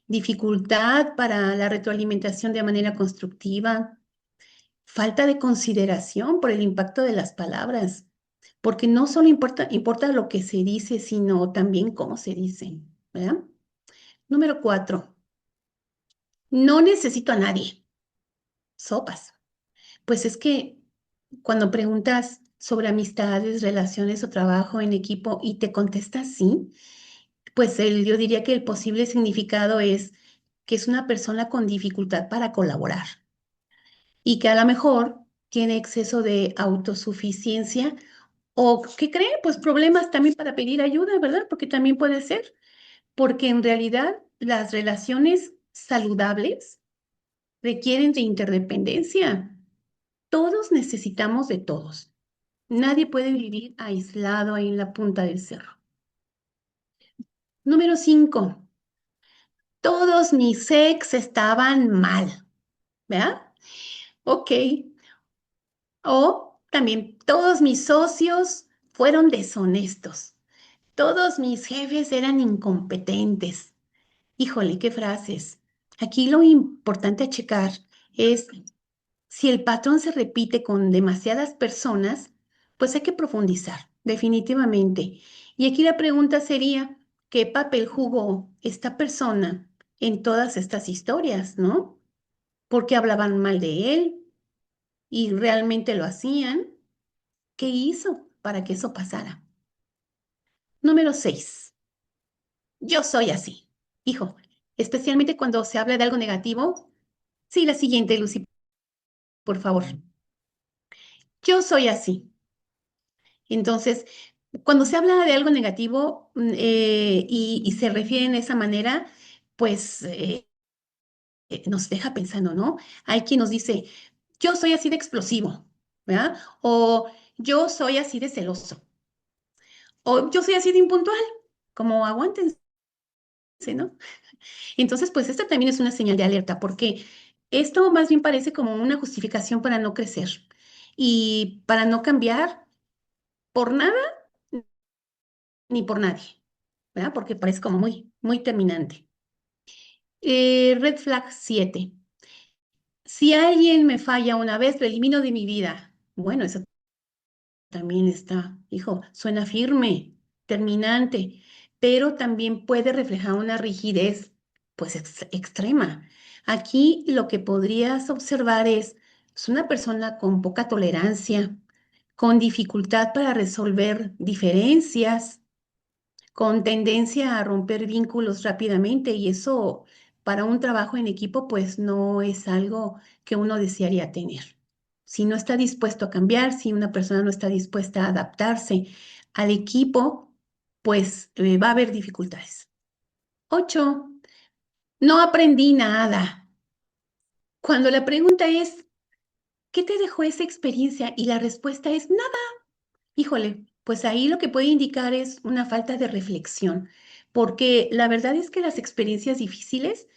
[SPEAKER 2] dificultad para la retroalimentación de manera constructiva, falta de consideración por el impacto de las palabras, porque no solo importa lo que se dice, sino también cómo se dice, ¿verdad? Número 4, no necesito a nadie. Sopas. Pues es que cuando preguntas sobre amistades, relaciones o trabajo en equipo y te contestas sí, pues yo diría que el posible significado es que es una persona con dificultad para colaborar y que a lo mejor tiene exceso de autosuficiencia o que cree pues problemas también para pedir ayuda, ¿verdad? Porque también puede ser, porque en realidad las relaciones saludables requieren de interdependencia. Todos necesitamos de todos. Nadie puede vivir aislado ahí en la punta del cerro. Número 5. todos mis ex estaban mal, ¿verdad? Ok. O también todos mis socios fueron deshonestos. Todos mis jefes eran incompetentes. Híjole, qué frases. Aquí lo importante a checar es si el patrón se repite con demasiadas personas, pues hay que profundizar, definitivamente. Y aquí la pregunta sería, ¿qué papel jugó esta persona en todas estas historias, no? ¿Por qué hablaban mal de él y realmente lo hacían? ¿Qué hizo para que eso pasara? Número 6. Yo soy así. Hijo, especialmente cuando se habla de algo negativo. Sí, la siguiente, Lucy, por favor. Yo soy así. Entonces, cuando se habla de algo negativo y se refiere de esa manera, pues nos deja pensando, ¿no? Hay quien nos dice, yo soy así de explosivo, ¿verdad? O yo soy así de celoso. O yo soy así de impuntual. Como aguántense, ¿no? Entonces, pues esta también es una señal de alerta, porque esto más bien parece como una justificación para no crecer y para no cambiar por nada ni por nadie, ¿verdad? Porque parece como muy terminante. Red flag 7. Si alguien me falla una vez, lo elimino de mi vida. Bueno, eso también está, hijo, suena firme, terminante, pero también puede reflejar una rigidez, pues extrema. Aquí lo que podrías observar es una persona con poca tolerancia, con dificultad para resolver diferencias, con tendencia a romper vínculos rápidamente y eso para un trabajo en equipo pues no es algo que uno desearía tener. Si no está dispuesto a cambiar, si una persona no está dispuesta a adaptarse al equipo, pues va a haber dificultades. 8. No aprendí nada. Cuando la pregunta es, ¿qué te dejó esa experiencia? Y la respuesta es nada. Híjole, pues ahí lo que puede indicar es una falta de reflexión, porque la verdad es que las experiencias difíciles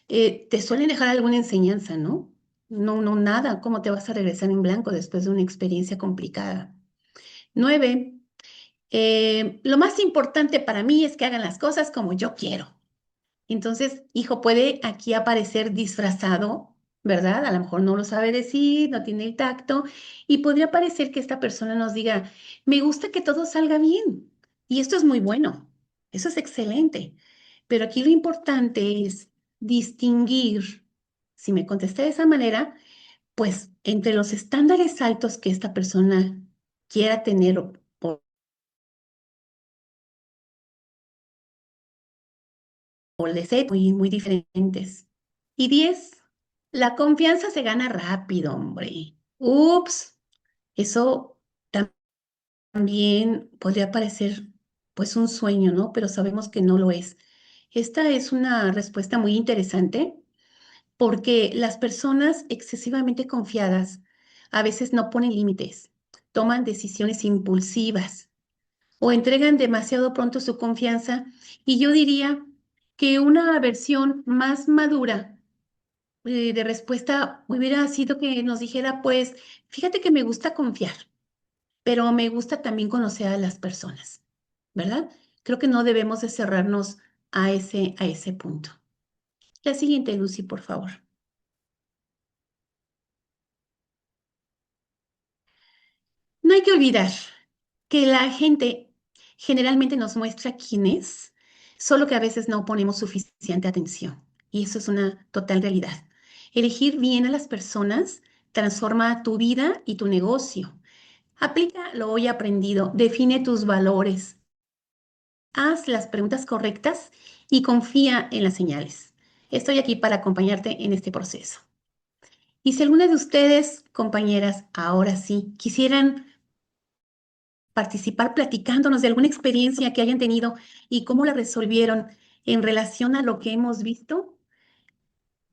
[SPEAKER 2] te suelen dejar alguna enseñanza, ¿no? No, no, nada. ¿Cómo te vas a regresar en blanco después de una experiencia complicada? 9. Lo más importante para mí es que hagan las cosas como yo quiero. Entonces, hijo, puede aquí aparecer disfrazado, ¿verdad? A lo mejor no lo sabe decir, no tiene el tacto, y podría parecer que esta persona nos diga, me gusta que todo salga bien. Y esto es muy bueno, eso es excelente. Pero aquí lo importante es distinguir, si me contesta de esa manera, pues entre los estándares altos que esta persona quiera tener o de ser muy diferentes. Y 10, la confianza se gana rápido, hombre. Ups, eso también podría parecer pues un sueño, ¿no? Pero sabemos que no lo es. Esta es una respuesta muy interesante porque las personas excesivamente confiadas a veces no ponen límites, toman decisiones impulsivas o entregan demasiado pronto su confianza. Y yo diría que una versión más madura de respuesta hubiera sido que nos dijera, pues, fíjate que me gusta confiar, pero me gusta también conocer a las personas, ¿verdad? Creo que no debemos de cerrarnos a ese punto. La siguiente, Lucy, por favor. No hay que olvidar que la gente generalmente nos muestra quién es, solo que a veces no ponemos suficiente atención. Y eso es una total realidad. Elegir bien a las personas transforma tu vida y tu negocio. Aplica lo hoy aprendido, define tus valores, haz las preguntas correctas y confía en las señales. Estoy aquí para acompañarte en este proceso. Y si alguna de ustedes, compañeras, ahora sí, quisieran participar platicándonos de alguna experiencia que hayan tenido y cómo la resolvieron en relación a lo que hemos visto,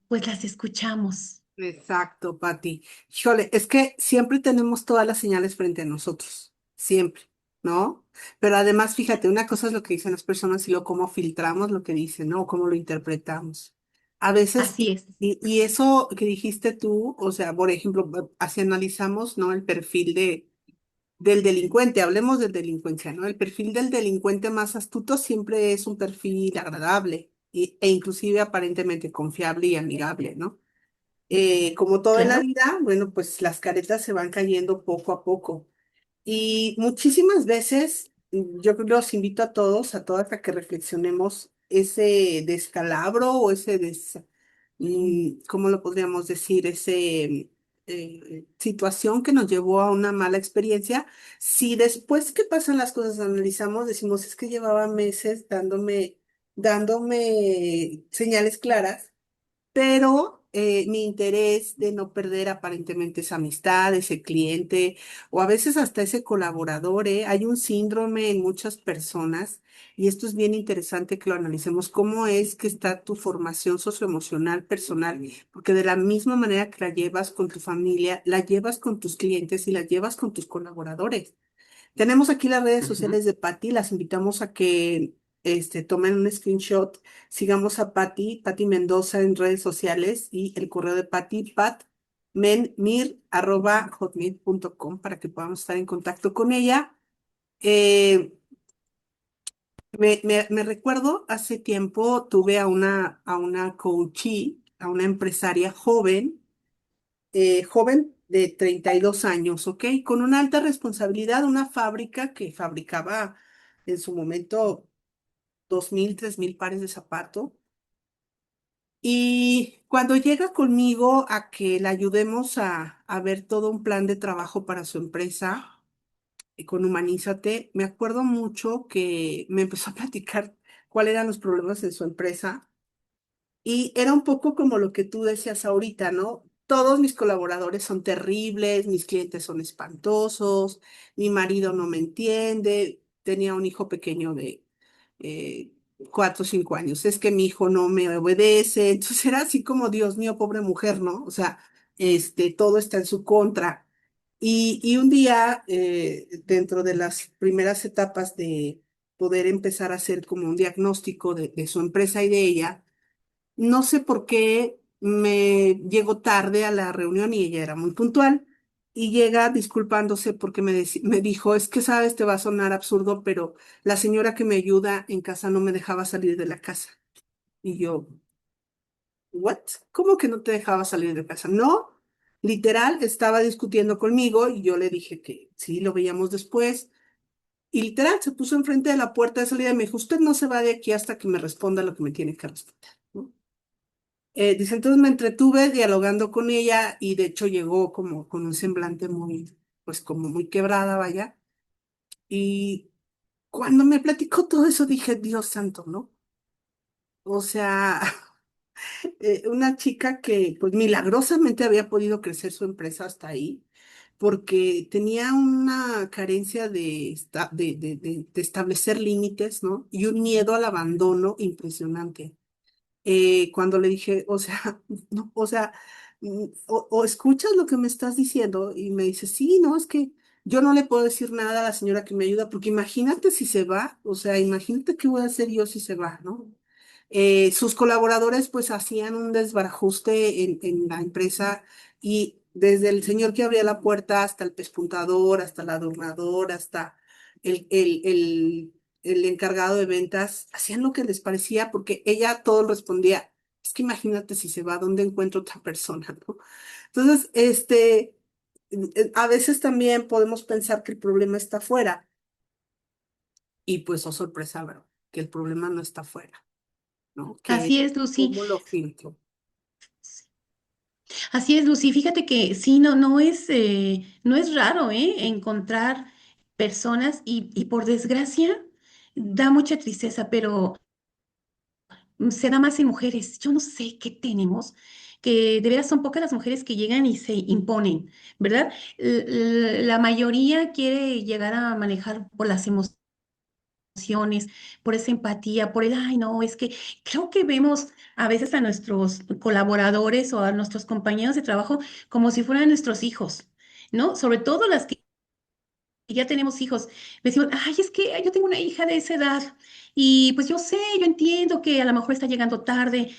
[SPEAKER 2] pues las escuchamos.
[SPEAKER 1] Exacto, Pati. Híjole, es que siempre tenemos todas las señales frente a nosotros, siempre. ¿no? Pero además, fíjate, una cosa es lo que dicen las personas y luego cómo filtramos lo que dicen, ¿no? Cómo lo interpretamos. A veces,
[SPEAKER 2] Así es.
[SPEAKER 1] y eso que dijiste tú, o sea, por ejemplo, así analizamos, ¿no? El perfil del delincuente, hablemos del delincuencia, ¿no? El perfil del delincuente más astuto siempre es un perfil agradable e inclusive aparentemente confiable y amigable, ¿no? Como todo en la
[SPEAKER 2] Claro.
[SPEAKER 1] vida, bueno, pues las caretas se van cayendo poco a poco. Y muchísimas veces yo los invito a todos, a todas a que reflexionemos ese descalabro o ese ¿cómo lo podríamos decir? Ese situación que nos llevó a una mala experiencia. Si después que pasan las cosas analizamos, decimos, es que llevaba meses dándome señales claras, pero mi interés de no perder aparentemente esa amistad, ese cliente o a veces hasta ese colaborador, ¿eh? Hay un síndrome en muchas personas y esto es bien interesante que lo analicemos, cómo es que está tu formación socioemocional personal, porque de la misma manera que la llevas con tu familia, la llevas con tus clientes y la llevas con tus colaboradores. Tenemos aquí las redes
[SPEAKER 2] Ujú.
[SPEAKER 1] sociales de Patty, las invitamos a que tomen un screenshot, sigamos a Patty, Patty Mendoza en redes sociales y el correo de Patty, patmenmir@hotmail.com para que podamos estar en contacto con ella. Eh, me recuerdo, hace tiempo tuve a una coachee, a una empresaria joven de 32 años, ¿ok? Con una alta responsabilidad, una fábrica que fabricaba en su momento 2,000, 3,000 pares de zapato. Y cuando llega conmigo a que la ayudemos a ver todo un plan de trabajo para su empresa, con Humanízate, me acuerdo mucho que me empezó a platicar cuáles eran los problemas en su empresa. Y era un poco como lo que tú decías ahorita, ¿no? Todos mis colaboradores son terribles, mis clientes son espantosos, mi marido no me entiende, tenía un hijo pequeño de eh, 4 o 5 años, es que mi hijo no me obedece, entonces era así como, Dios mío, pobre mujer, ¿no? O sea, todo está en su contra. Y un día, dentro de las primeras etapas de poder empezar a hacer como un diagnóstico de su empresa y de ella, no sé por qué me llegó tarde a la reunión y ella era muy puntual y llega disculpándose porque me dijo, es que sabes, te va a sonar absurdo, pero la señora que me ayuda en casa no me dejaba salir de la casa. Y yo, ¿what? ¿Cómo que no te dejaba salir de casa? No, literal, estaba discutiendo conmigo y yo le dije que sí, lo veíamos después. Y literal, se puso enfrente de la puerta de salida y me dijo, usted no se va de aquí hasta que me responda lo que me tiene que responder, ¿no? Dice, entonces me entretuve dialogando con ella y de hecho llegó como con un semblante muy, pues como muy quebrada, vaya. Y cuando me platicó todo eso dije, Dios santo, ¿no? O sea, una chica que pues milagrosamente había podido crecer su empresa hasta ahí, porque tenía una carencia de establecer límites, ¿no? Y un miedo al abandono impresionante. Cuando le dije, o sea, no, o sea, o escuchas lo que me estás diciendo y me dice, sí, no, es que yo no le puedo decir nada a la señora que me ayuda, porque imagínate si se va, o sea, imagínate qué voy a hacer yo si se va, ¿no? Sus colaboradores pues hacían un desbarajuste en la empresa y desde el señor que abría la puerta hasta el pespuntador, hasta el adornador, hasta el encargado de ventas, hacían lo que les parecía porque ella todo respondía, es que imagínate si se va, ¿dónde encuentro otra persona, ¿no? Entonces, a veces también podemos pensar que el problema está afuera y pues, oh sorpresa, ¿verdad? Que el problema no está afuera, ¿no?
[SPEAKER 2] Así
[SPEAKER 1] Que
[SPEAKER 2] es, Lucy.
[SPEAKER 1] cómo lo filtro.
[SPEAKER 2] Así es, Lucy. Fíjate que sí, no es raro, encontrar personas y por desgracia da mucha tristeza, pero se da más en mujeres. Yo no sé qué tenemos, que de veras son pocas las mujeres que llegan y se imponen, ¿verdad? La mayoría quiere llegar a manejar por las emociones, por esa empatía, por ay, no, es que creo que vemos a veces a nuestros colaboradores o a nuestros compañeros de trabajo como si fueran nuestros hijos, ¿no? Sobre todo las que ya tenemos hijos, decimos, ay, es que yo tengo una hija de esa edad y pues yo sé, yo entiendo que a lo mejor está llegando tarde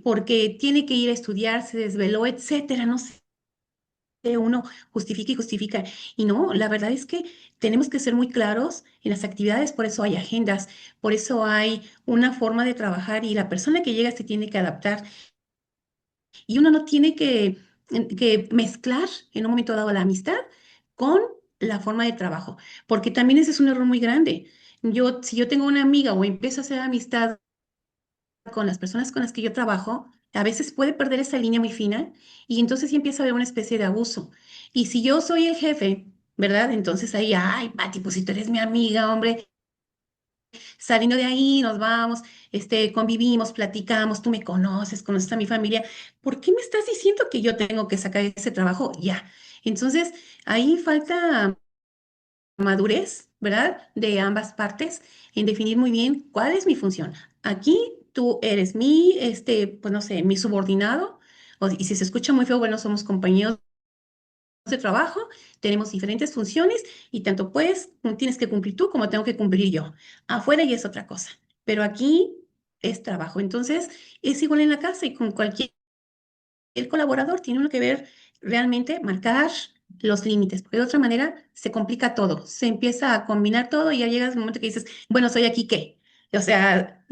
[SPEAKER 2] porque tiene que ir a estudiar, se desveló, etcétera, no sé, uno justifica y justifica. Y no, la verdad es que tenemos que ser muy claros en las actividades, por eso hay agendas, por eso hay una forma de trabajar y la persona que llega se tiene que adaptar. Y uno no tiene que mezclar en un momento dado la amistad con la forma de trabajo, porque también ese es un error muy grande. Si yo tengo una amiga o empiezo a hacer amistad con las personas con las que yo trabajo, a veces puede perder esa línea muy fina y entonces sí empieza a haber una especie de abuso. Y si yo soy el jefe, ¿verdad? Entonces ahí, ay, Pati, pues si tú eres mi amiga, hombre, saliendo de ahí nos vamos, convivimos, platicamos, tú me conoces, conoces a mi familia. ¿Por qué me estás diciendo que yo tengo que sacar ese trabajo? Ya. Entonces, ahí falta madurez, ¿verdad? De ambas partes en definir muy bien cuál es mi función. Aquí tú eres pues no sé, mi subordinado, y si se escucha muy feo, bueno, somos compañeros de trabajo, tenemos diferentes funciones y tanto pues tienes que cumplir tú como tengo que cumplir yo. Afuera ya es otra cosa, pero aquí es trabajo. Entonces, es igual en la casa y con cualquier colaborador tiene uno que ver realmente, marcar los límites, porque de otra manera se complica todo, se empieza a combinar todo y ya llegas al momento que dices, bueno, ¿soy aquí qué? O sea,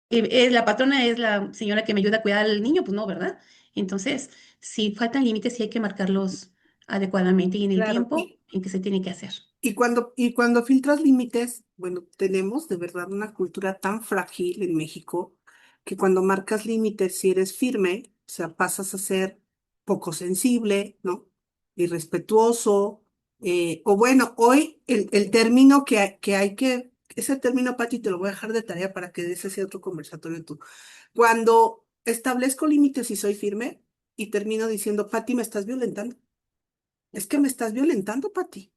[SPEAKER 2] la patrona es la señora que me ayuda a cuidar al niño, pues no, ¿verdad? Entonces, si faltan límites, sí hay que marcarlos adecuadamente y en el
[SPEAKER 1] Claro,
[SPEAKER 2] tiempo en que se tiene que hacer.
[SPEAKER 1] y cuando filtras límites, bueno, tenemos de verdad una cultura tan frágil en México que cuando marcas límites, si eres firme, o sea, pasas a ser poco sensible, ¿no? Irrespetuoso, o bueno, hoy el término ese término, Pati, te lo voy a dejar de tarea para que des ese otro conversatorio tú. Cuando establezco límites y soy firme y termino diciendo, Pati, me estás violentando. Es que me estás violentando, Pati.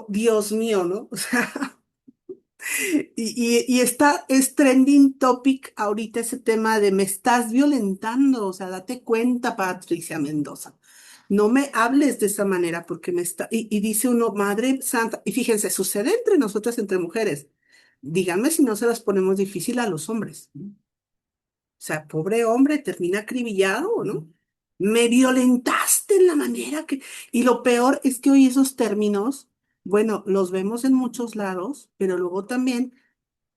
[SPEAKER 1] Dios mío, ¿no? O sea, es trending topic ahorita ese tema de me estás violentando, o sea, date cuenta, Patricia Mendoza. No me hables de esa manera porque y dice uno, Madre Santa, y fíjense, sucede entre nosotras, entre mujeres. Díganme si no se las ponemos difícil a los hombres. O sea, pobre hombre, termina acribillado, ¿no? Me violentaste en la manera que... Y lo peor es que hoy esos términos, bueno, los vemos en muchos lados, pero luego también,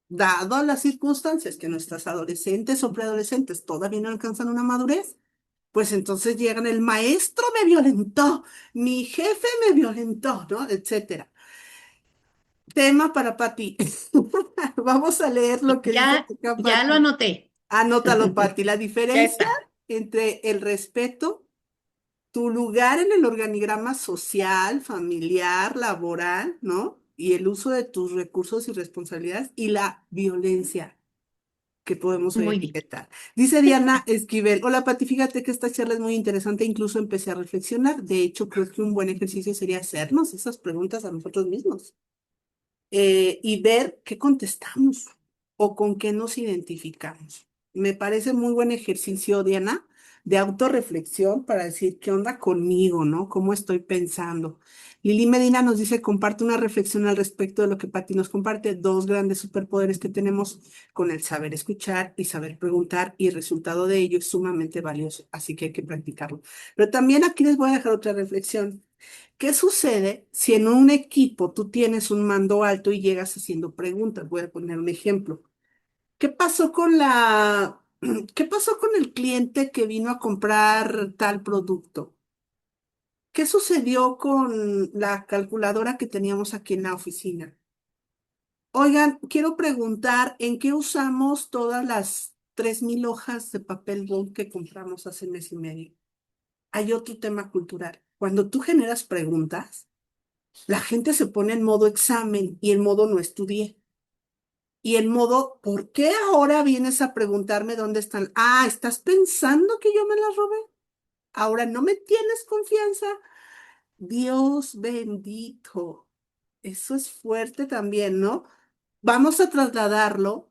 [SPEAKER 1] dado a las circunstancias que nuestras adolescentes o preadolescentes todavía no alcanzan una madurez, pues entonces llegan, el maestro me violentó, mi jefe me violentó, ¿no? Etcétera. Tema para Pati. Vamos a leer lo que dice
[SPEAKER 2] Ya,
[SPEAKER 1] acá
[SPEAKER 2] ya lo
[SPEAKER 1] Pati.
[SPEAKER 2] anoté.
[SPEAKER 1] Anótalo, Pati. La
[SPEAKER 2] Ya
[SPEAKER 1] diferencia
[SPEAKER 2] está.
[SPEAKER 1] entre el respeto, tu lugar en el organigrama social, familiar, laboral, ¿no? Y el uso de tus recursos y responsabilidades y la violencia que podemos hoy
[SPEAKER 2] Muy bien.
[SPEAKER 1] etiquetar. Dice Diana Esquivel, hola Pati, fíjate que esta charla es muy interesante, incluso empecé a reflexionar. De hecho, creo que un buen ejercicio sería hacernos esas preguntas a nosotros mismos y ver qué contestamos o con qué nos identificamos. Me parece muy buen ejercicio, Diana, de autorreflexión para decir qué onda conmigo, ¿no? ¿Cómo estoy pensando? Lili Medina nos dice, comparte una reflexión al respecto de lo que Patti nos comparte, dos grandes superpoderes que tenemos con el saber escuchar y saber preguntar, y el resultado de ello es sumamente valioso, así que hay que practicarlo. Pero también aquí les voy a dejar otra reflexión. ¿Qué sucede si en un equipo tú tienes un mando alto y llegas haciendo preguntas? Voy a poner un ejemplo. ¿Qué pasó qué pasó con el cliente que vino a comprar tal producto? ¿Qué sucedió con la calculadora que teníamos aquí en la oficina? Oigan, quiero preguntar, ¿en qué usamos todas las 3,000 hojas de papel bond que compramos hace mes y medio? Hay otro tema cultural. Cuando tú generas preguntas, la gente se pone en modo examen y en modo no estudié. Y en modo, ¿por qué ahora vienes a preguntarme dónde están? Ah, ¿estás pensando que yo me las robé? Ahora no me tienes confianza. Dios bendito. Eso es fuerte también, ¿no? Vamos a trasladarlo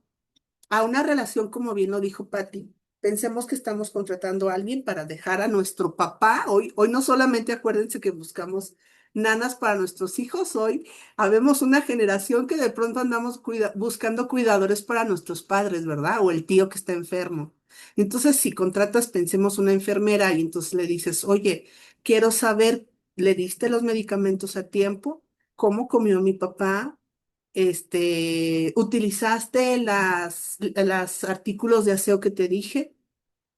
[SPEAKER 1] a una relación, como bien lo dijo Patti. Pensemos que estamos contratando a alguien para dejar a nuestro papá. Hoy no solamente acuérdense que buscamos nanas para nuestros hijos hoy. Habemos una generación que de pronto andamos buscando cuidadores para nuestros padres, ¿verdad? O el tío que está enfermo. Entonces, si contratas, pensemos una enfermera y entonces le dices, oye, quiero saber, ¿le diste los medicamentos a tiempo? ¿Cómo comió mi papá? ¿Utilizaste las artículos de aseo que te dije?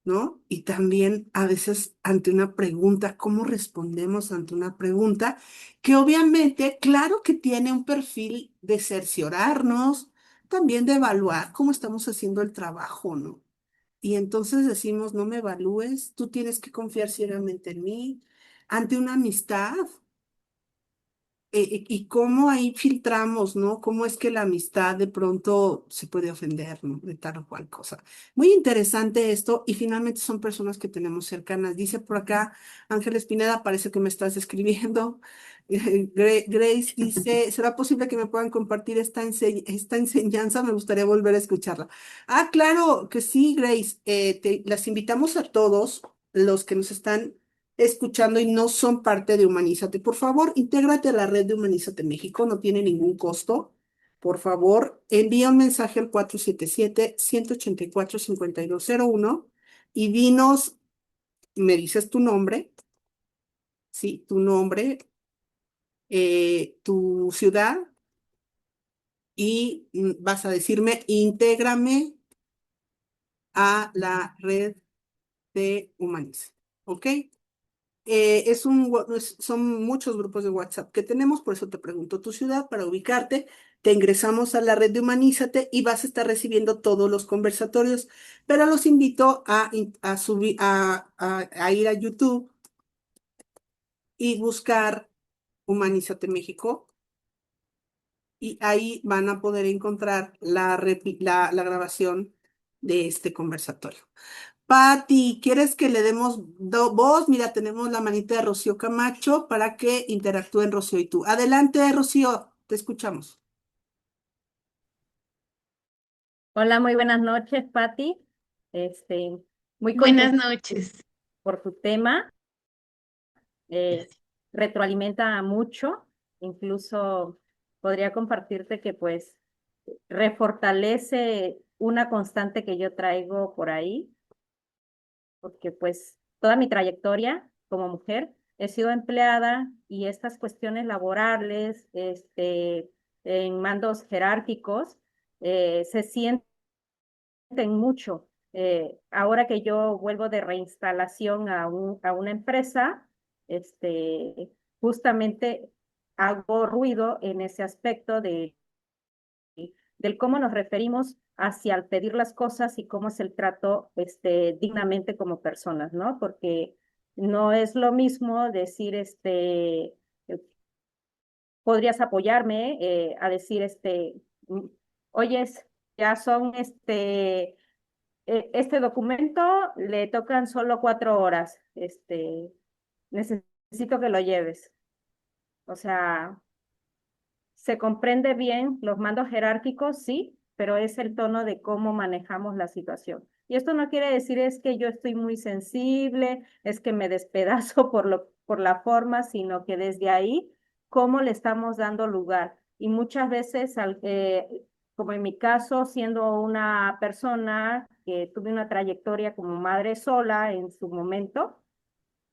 [SPEAKER 1] ¿No? Y también a veces ante una pregunta, ¿cómo respondemos ante una pregunta que obviamente, claro que tiene un perfil de cerciorarnos, también de evaluar cómo estamos haciendo el trabajo, ¿no? Y entonces decimos, no me evalúes, tú tienes que confiar ciegamente en mí, ante una amistad. Y cómo ahí filtramos, ¿no? Cómo es que la amistad de pronto se puede ofender, ¿no? De tal o cual cosa. Muy interesante esto y finalmente son personas que tenemos cercanas. Dice por acá Ángeles Pineda, parece que me estás escribiendo. Grace dice, ¿será posible que me puedan compartir esta enseñanza? Me gustaría volver a escucharla. Ah, claro que sí, Grace. Las invitamos a todos los que nos están escuchando y no son parte de Humanízate. Por favor, intégrate a la red de Humanízate México, no tiene ningún costo. Por favor, envía un mensaje al 477-184-5201 y dinos, me dices tu nombre, sí, tu nombre, tu ciudad y vas a decirme, intégrame a la red de Humanízate. ¿Ok? Son muchos grupos de WhatsApp que tenemos, por eso te pregunto tu ciudad para ubicarte. Te ingresamos a la red de Humanízate y vas a estar recibiendo todos los conversatorios, pero los invito a subir, a ir a YouTube y buscar Humanízate México y ahí van a poder encontrar la grabación de este conversatorio. Pati, ¿quieres que le demos voz? Mira, tenemos la manita de Rocío Camacho para que interactúen Rocío y tú. Adelante, Rocío, te escuchamos.
[SPEAKER 3] Hola, muy buenas noches, Patti. Este, Muy
[SPEAKER 2] Buenas
[SPEAKER 3] contenta
[SPEAKER 2] noches.
[SPEAKER 3] por tu tema. eh, Retroalimenta mucho. Incluso podría compartirte que pues refortalece una constante que yo traigo por ahí, porque pues toda mi trayectoria como mujer he sido empleada y estas cuestiones laborales, en mandos jerárquicos, se sienten mucho. Ahora que yo vuelvo de reinstalación a una empresa, justamente hago ruido en ese aspecto del cómo nos referimos hacia el pedir las cosas y cómo es el trato dignamente como personas, ¿no? Porque no es lo mismo decir, podrías apoyarme a decir, oyes, ya son este documento le tocan solo 4 horas. Necesito que lo lleves. O sea, se comprende bien los mandos jerárquicos, sí, pero es el tono de cómo manejamos la situación. Y esto no quiere decir es que yo estoy muy sensible, es que me despedazo por la forma, sino que desde ahí, cómo le estamos dando lugar. Y muchas veces, como en mi caso, siendo una persona que tuve una trayectoria como madre sola en su momento,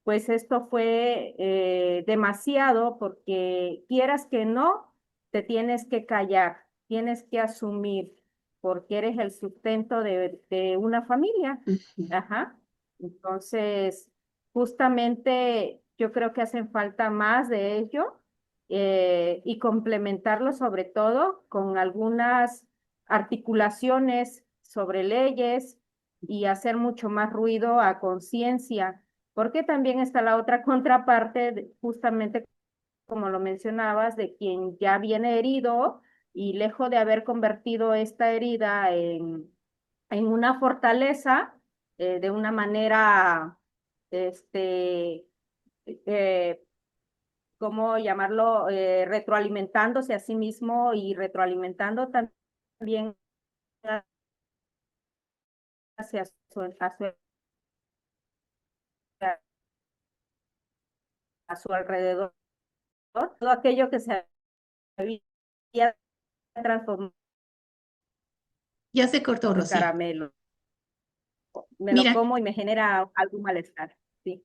[SPEAKER 3] pues esto fue demasiado porque quieras que no, te tienes que callar, tienes que asumir, porque eres el sustento de una familia.
[SPEAKER 2] Ujú.
[SPEAKER 3] Ajá. Entonces, justamente yo creo que hacen falta más de ello y complementarlo sobre todo con algunas articulaciones sobre leyes y hacer mucho más ruido a conciencia, porque también está la otra contraparte, justamente como lo mencionabas, de quien ya viene herido y lejos de haber convertido esta herida en una fortaleza, de una manera, este, eh, ¿cómo llamarlo? Retroalimentándose a sí mismo y retroalimentando también hacia a su alrededor, todo aquello que se había transformado
[SPEAKER 2] Ya se cortó,
[SPEAKER 3] en
[SPEAKER 2] Rocío.
[SPEAKER 3] caramelo. Me lo
[SPEAKER 2] Mira,
[SPEAKER 3] como y me genera algún malestar. Sí.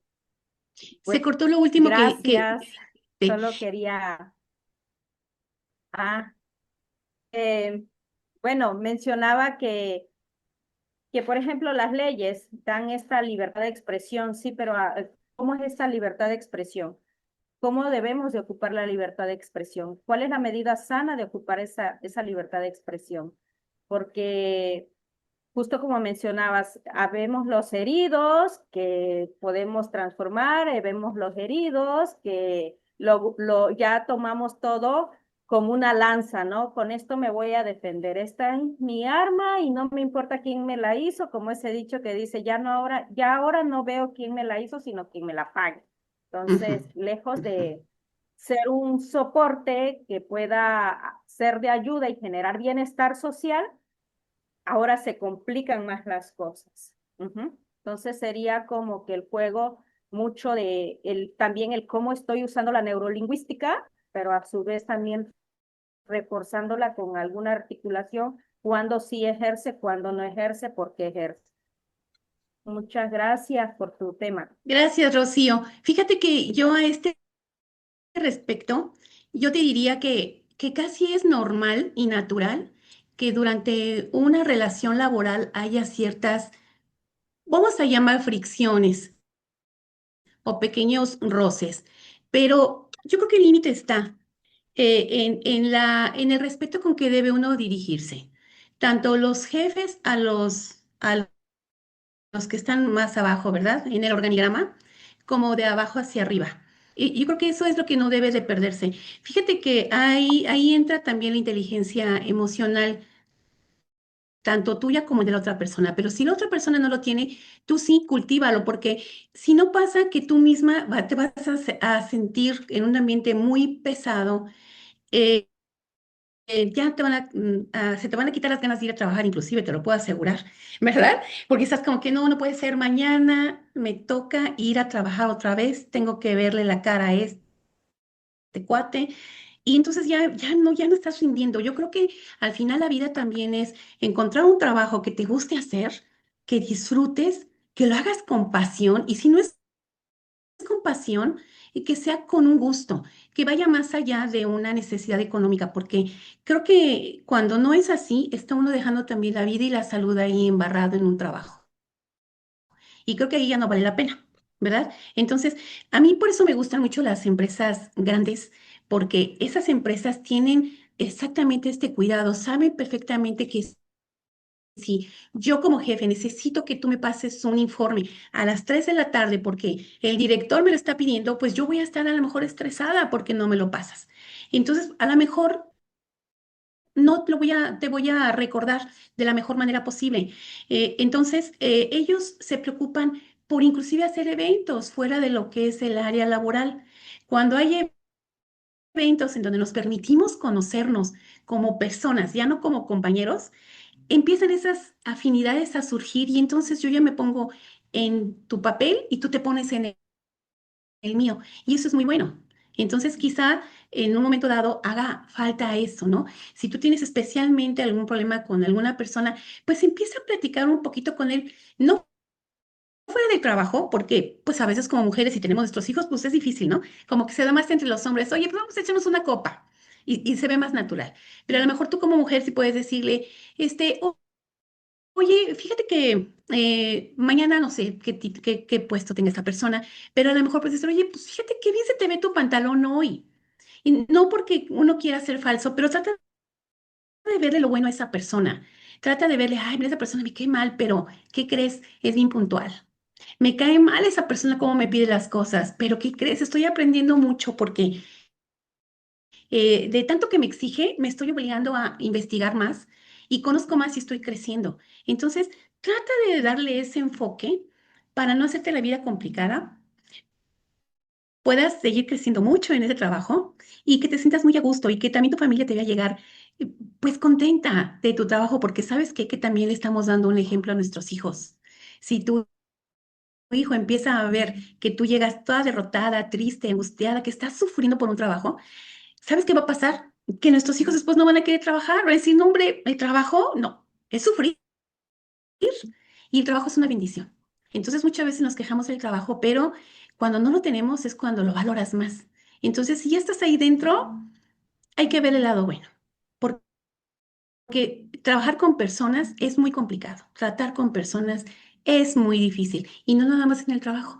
[SPEAKER 2] se
[SPEAKER 3] Pues
[SPEAKER 2] cortó lo último
[SPEAKER 3] gracias.
[SPEAKER 2] que-
[SPEAKER 3] Solo quería, ah, eh, bueno, mencionaba que, por ejemplo, las leyes dan esta libertad de expresión, sí, pero ¿cómo es esta libertad de expresión? ¿Cómo debemos de ocupar la libertad de expresión? ¿Cuál es la medida sana de ocupar esa libertad de expresión? Porque justo como mencionabas, habemos los heridos que podemos transformar, vemos los heridos que ya tomamos todo como una lanza, ¿no? Con esto me voy a defender. Esta es mi arma y no me importa quién me la hizo, como ese dicho que dice, ya ahora no veo quién me la hizo, sino quién me la pague.
[SPEAKER 2] Ujú,
[SPEAKER 3] Entonces, lejos de ser un soporte que pueda ser de ayuda y generar bienestar social, ahora se complican más las cosas. Ujú. Entonces sería como que el juego mucho de también el cómo estoy usando la neurolingüística, pero a su vez también reforzándola con alguna articulación, cuando sí ejerce, cuando no ejerce, por qué ejerce. Muchas gracias por tu tema.
[SPEAKER 2] Gracias, Rocío. Fíjate que yo a este respecto, yo te diría que casi es normal y natural que durante una relación laboral haya ciertas, vamos a llamar fricciones o pequeños roces, pero yo creo que el límite está en el respeto con que debe uno dirigirse, tanto los jefes a los que están más abajo, ¿verdad? En el organigrama, como de abajo hacia arriba. Y yo creo que eso es lo que no debe de perderse. Fíjate que ahí entra también la inteligencia emocional, tanto tuya como de la otra persona. Pero si la otra persona no lo tiene, tú sí cultívalo, porque si no pasa que tú misma te vas a sentir en un ambiente muy pesado, eh, ya se te van a quitar las ganas de ir a trabajar, inclusive te lo puedo asegurar, ¿verdad? Porque estás como que no, no puede ser, mañana me toca ir a trabajar otra vez, tengo que verle la cara a este cuate, y entonces ya no estás rindiendo. Yo creo que al final la vida también es encontrar un trabajo que te guste hacer, que disfrutes, que lo hagas con pasión, y si no es compasión y que sea con un gusto, que vaya más allá de una necesidad económica, porque creo que cuando no es así, está uno dejando también la vida y la salud ahí embarrado en un trabajo. Y creo que ahí ya no vale la pena, ¿verdad? Entonces, a mí por eso me gustan mucho las empresas grandes, porque esas empresas tienen exactamente este cuidado, saben perfectamente que si yo como jefe necesito que tú me pases un informe a las 3 de la tarde porque el director me lo está pidiendo, pues yo voy a estar a lo mejor estresada porque no me lo pasas. Entonces, a lo mejor no te voy a recordar de la mejor manera posible. Entonces, ellos se preocupan por inclusive hacer eventos fuera de lo que es el área laboral. Cuando hay eventos en donde nos permitimos conocernos como personas, ya no como compañeros, empiezan esas afinidades a surgir y entonces yo ya me pongo en tu papel y tú te pones en el mío. Y eso es muy bueno. Entonces quizá en un momento dado haga falta eso, ¿no? Si tú tienes especialmente algún problema con alguna persona, pues empieza a platicar un poquito con él, no fuera del trabajo, porque pues a veces como mujeres si tenemos nuestros hijos, pues es difícil, ¿no? Como que se da más entre los hombres, oye, pues vamos a echarnos una copa y se ve más natural. Pero a lo mejor tú como mujer sí puedes decirle, oye, fíjate que mañana no sé qué puesto tenga esta persona, pero a lo mejor pues decir, oye, pues fíjate qué bien se te ve tu pantalón hoy. Y no porque uno quiera ser falso, pero trata de verle lo bueno a esa persona. Trata de verle, ay, mira, esa persona me cae mal, pero ¿qué crees? Es bien puntual. Me cae mal esa persona como me pide las cosas, pero ¿qué crees? Estoy aprendiendo mucho porque de tanto que me exige, me estoy obligando a investigar más y conozco más y estoy creciendo. Entonces, trata de darle ese enfoque para no hacerte la vida complicada, puedas seguir creciendo mucho en ese trabajo y que te sientas muy a gusto y que también tu familia te vaya a llegar pues contenta de tu trabajo porque sabes que también le estamos dando un ejemplo a nuestros hijos. Si tú hijo empieza a ver que tú llegas toda derrotada, triste, angustiada, que estás sufriendo por un trabajo, ¿sabes qué va a pasar? Que nuestros hijos después no van a querer trabajar, van a decir, no, hombre, ¿el trabajo? No, es sufrir. Y el trabajo es una bendición. Entonces muchas veces nos quejamos del trabajo, pero cuando no lo tenemos es cuando lo valoras más. Entonces, si ya estás ahí dentro, hay que ver el lado bueno. Porque trabajar con personas es muy complicado. Tratar con personas es muy difícil. Y no nada más en el trabajo,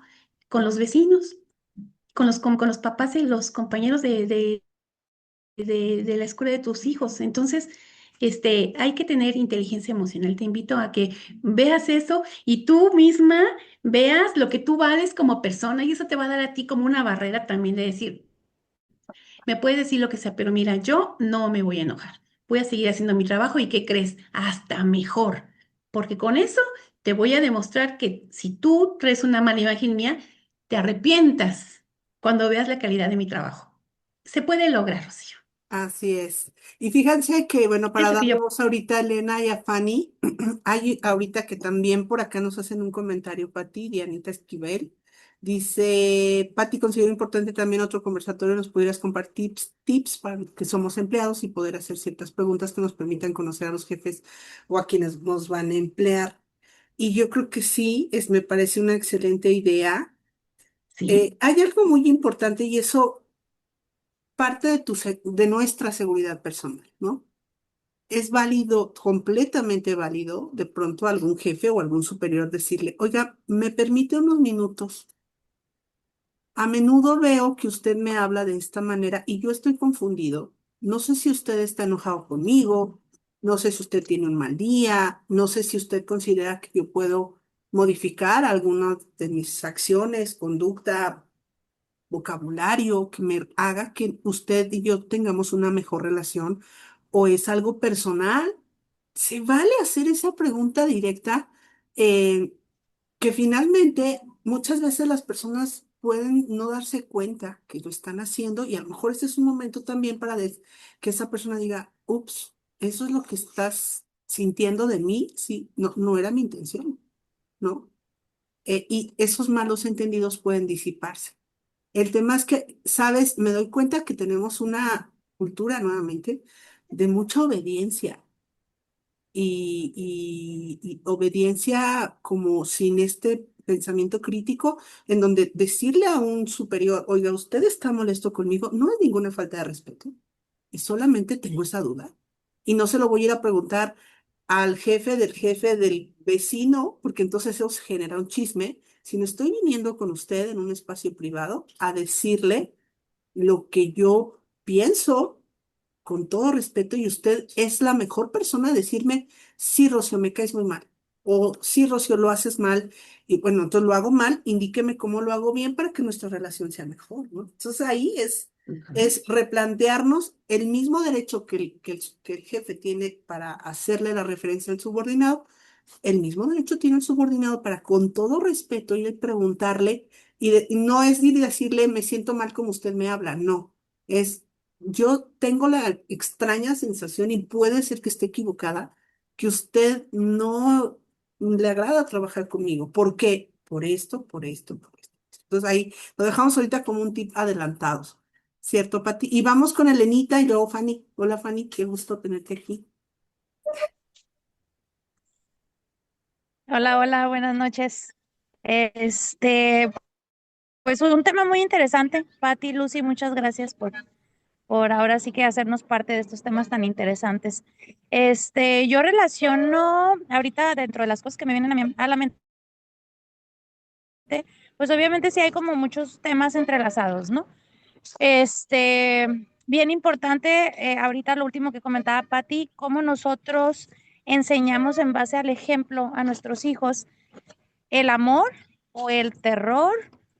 [SPEAKER 2] con los vecinos, con los papás y los compañeros de la escuela de tus hijos. Entonces, hay que tener inteligencia emocional. Te invito a que veas eso y tú misma veas lo que tú vales como persona y eso te va a dar a ti como una barrera también de decir, me puedes decir lo que sea, pero mira, yo no me voy a enojar. Voy a seguir haciendo mi trabajo y ¿qué crees? Hasta mejor. Porque con eso te voy a demostrar que si tú traes una mala imagen mía, te arrepientas cuando veas la calidad de mi trabajo. Se puede lograr, Rocío.
[SPEAKER 1] Así es. Y fíjense que, bueno, para
[SPEAKER 2] Eso que
[SPEAKER 1] darle
[SPEAKER 2] yo
[SPEAKER 1] voz ahorita a Elena y a Fanny, hay ahorita que también por acá nos hacen un comentario, Pati, Dianita Esquivel. Dice, Pati, considero importante también otro conversatorio, nos pudieras compartir tips para los que somos empleados y poder hacer ciertas preguntas que nos permitan conocer a los jefes o a quienes nos van a emplear. Y yo creo que sí, me parece una excelente idea.
[SPEAKER 2] sí.
[SPEAKER 1] Hay algo muy importante y eso parte de de nuestra seguridad personal, ¿no? Es válido, completamente válido, de pronto a algún jefe o algún superior decirle, oiga, ¿me permite unos minutos? A menudo veo que usted me habla de esta manera y yo estoy confundido. No sé si usted está enojado conmigo, no sé si usted tiene un mal día, no sé si usted considera que yo puedo modificar algunas de mis acciones, conducta, vocabulario que me haga que usted y yo tengamos una mejor relación o es algo personal. Se vale hacer esa pregunta directa, eh, que finalmente muchas veces las personas pueden no darse cuenta que lo están haciendo y a lo mejor este es un momento también para que esa persona diga, ups, eso es lo que estás sintiendo de mí, sí, no, no era mi intención, ¿no? Y esos malos entendidos pueden disiparse. El tema es que, sabes, me doy cuenta que tenemos una cultura nuevamente de mucha obediencia y obediencia como sin este pensamiento crítico, en donde decirle a un superior, oiga, usted está molesto conmigo, no es ninguna falta de respeto, y solamente tengo esa duda. Y no se lo voy a ir a preguntar al jefe del vecino, porque entonces eso genera un chisme, sino estoy viniendo con usted en un espacio privado a decirle lo que yo pienso con todo respeto y usted es la mejor persona a decirme, sí, Rocío, me caes muy mal. O sí, Rocío, lo haces mal. Y bueno, entonces lo hago mal, indíqueme cómo lo hago bien para que nuestra relación sea mejor, ¿no? Entonces ahí
[SPEAKER 2] Ujú.
[SPEAKER 1] es replantearnos el mismo derecho que el jefe tiene para hacerle la referencia al subordinado, el mismo derecho tiene el subordinado para, con todo respeto, ir a preguntarle, y no es ir y decirle, me siento mal como usted me habla, no, es, yo tengo la extraña sensación, y puede ser que esté equivocada, que usted no le agrada trabajar conmigo. ¿Por qué? Por esto, por esto, por esto. Entonces ahí lo dejamos ahorita como un tip adelantados, ¿cierto, Pati? Y vamos con Elenita y luego Fanny. Hola, Fanny, qué gusto tenerte aquí.
[SPEAKER 4] Hola, hola, buenas noches. Este, pues un tema muy interesante. Patti, Lucy, muchas gracias por ahora sí que hacernos parte de estos temas tan interesantes. Yo relaciono ahorita dentro de las cosas que me vienen a la mente, pues obviamente sí hay como muchos temas entrelazados, ¿no? Este, bien importante, ahorita lo último que comentaba Patti, cómo nosotros enseñamos en base al ejemplo a nuestros hijos el amor o el terror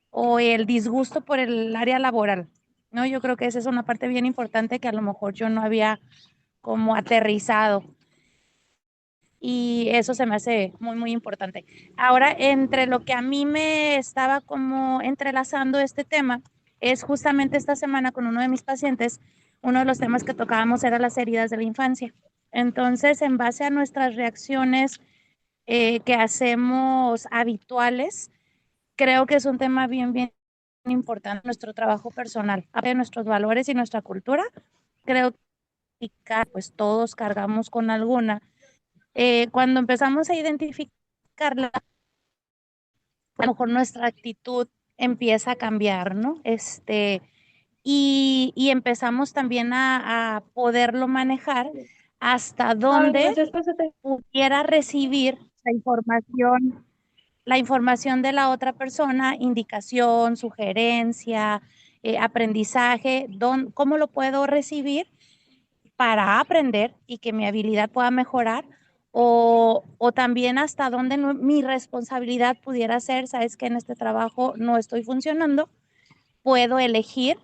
[SPEAKER 4] o el disgusto por el área laboral, ¿no? Yo creo que esa es una parte bien importante que a lo mejor yo no había como aterrizado y eso se me hace muy, muy importante. Ahora, entre lo que a mí me estaba como entrelazando este tema, es justamente esta semana con uno de mis pacientes, uno de los temas que tocábamos era las heridas de la infancia. Entonces, en base a nuestras reacciones que hacemos habituales, creo que es un tema bien importante, nuestro trabajo personal, aparte de nuestros valores y nuestra cultura. Creo que pues todos cargamos con alguna. Cuando empezamos a identificarla, a lo mejor nuestra actitud empieza a cambiar, ¿no? Y empezamos también a poderlo manejar hasta donde pudiera recibir la información de la otra persona, indicación, sugerencia, aprendizaje, cómo lo puedo recibir para aprender y que mi habilidad pueda mejorar, o también hasta dónde mi responsabilidad pudiera ser, sabes que en este trabajo no estoy funcionando, puedo elegir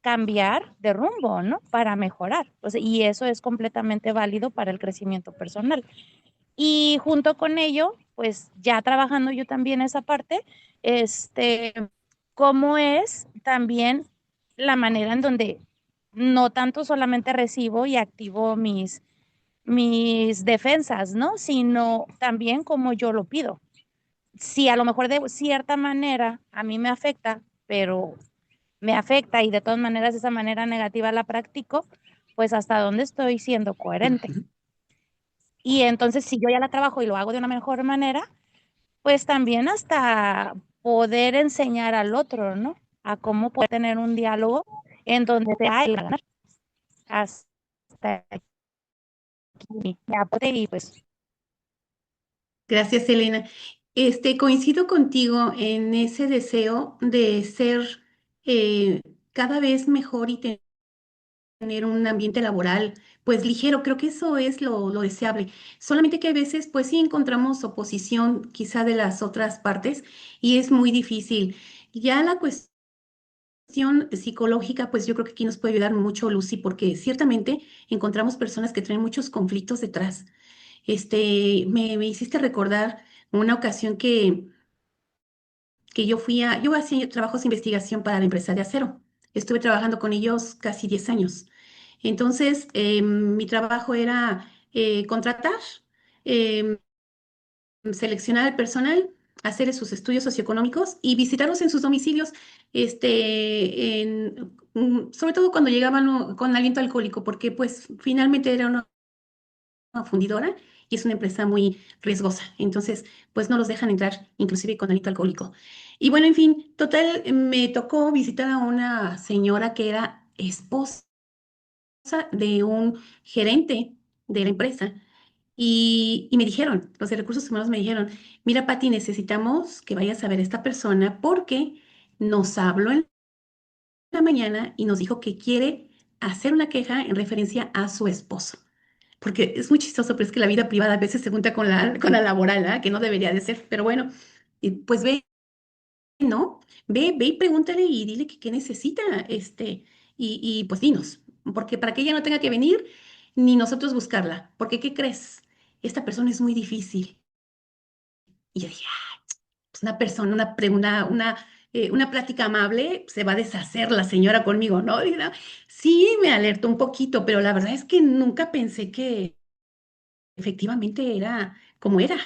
[SPEAKER 4] cambiar de rumbo, ¿no? Para mejorar. O sea, y eso es completamente válido para el crecimiento personal. Y junto con ello, pues ya trabajando yo también esa parte, este, cómo es también la manera en donde no tanto solamente recibo y activo mis defensas, ¿no? Sino también como yo lo pido. Si a lo mejor de cierta manera a mí me afecta, pero me afecta y de todas maneras esa manera negativa la practico, pues hasta dónde estoy siendo coherente. Y entonces si yo ya la trabajo y lo hago de una mejor manera, pues también hasta poder enseñar al otro, ¿no? A cómo poder tener un diálogo en donde sea el ganar. Hasta aquí me aporte y pues
[SPEAKER 2] Gracias, Elena. Coincido contigo en ese deseo de ser cada vez mejor y tener un ambiente laboral, pues ligero. Creo que eso es lo deseable. Solamente que a veces, pues sí encontramos oposición quizá de las otras partes y es muy difícil. Ya la cuestión psicológica, pues yo creo que aquí nos puede ayudar mucho, Lucy, porque ciertamente encontramos personas que traen muchos conflictos detrás. Me hiciste recordar una ocasión que yo hacía trabajos de investigación para la empresa de acero. Estuve trabajando con ellos casi 10 años. Entonces, mi trabajo era contratar, em, seleccionar al personal, hacer sus estudios socioeconómicos y visitarlos en sus domicilios, sobre todo cuando llegaban con aliento alcohólico, porque pues finalmente era una fundidora y es una empresa muy riesgosa. Entonces, pues no los dejan entrar inclusive con aliento alcohólico. Y bueno, en fin, total, me tocó visitar a una señora que era esposa de un gerente de la empresa. Y me dijeron, los de recursos humanos me dijeron, mira, Pati, necesitamos que vayas a ver a esta persona porque nos habló en la mañana y nos dijo que quiere hacer una queja en referencia a su esposo. Porque es muy chistoso, pero es que la vida privada a veces se junta con la laboral, ¿ah? Que no debería de ser. Pero bueno, pues ve, ¿no? Ve y pregúntale y dile que qué necesita, y pues dinos, porque para que ella no tenga que venir, ni nosotros buscarla, porque ¿qué crees? Esta persona es muy difícil. Y yo dije, "Ah, pues una persona, una pregunta, una plática amable, se va a deshacer la señora conmigo, ¿no?" Y, ¿no? Sí, me alertó un poquito, pero la verdad es que nunca pensé que efectivamente era como era.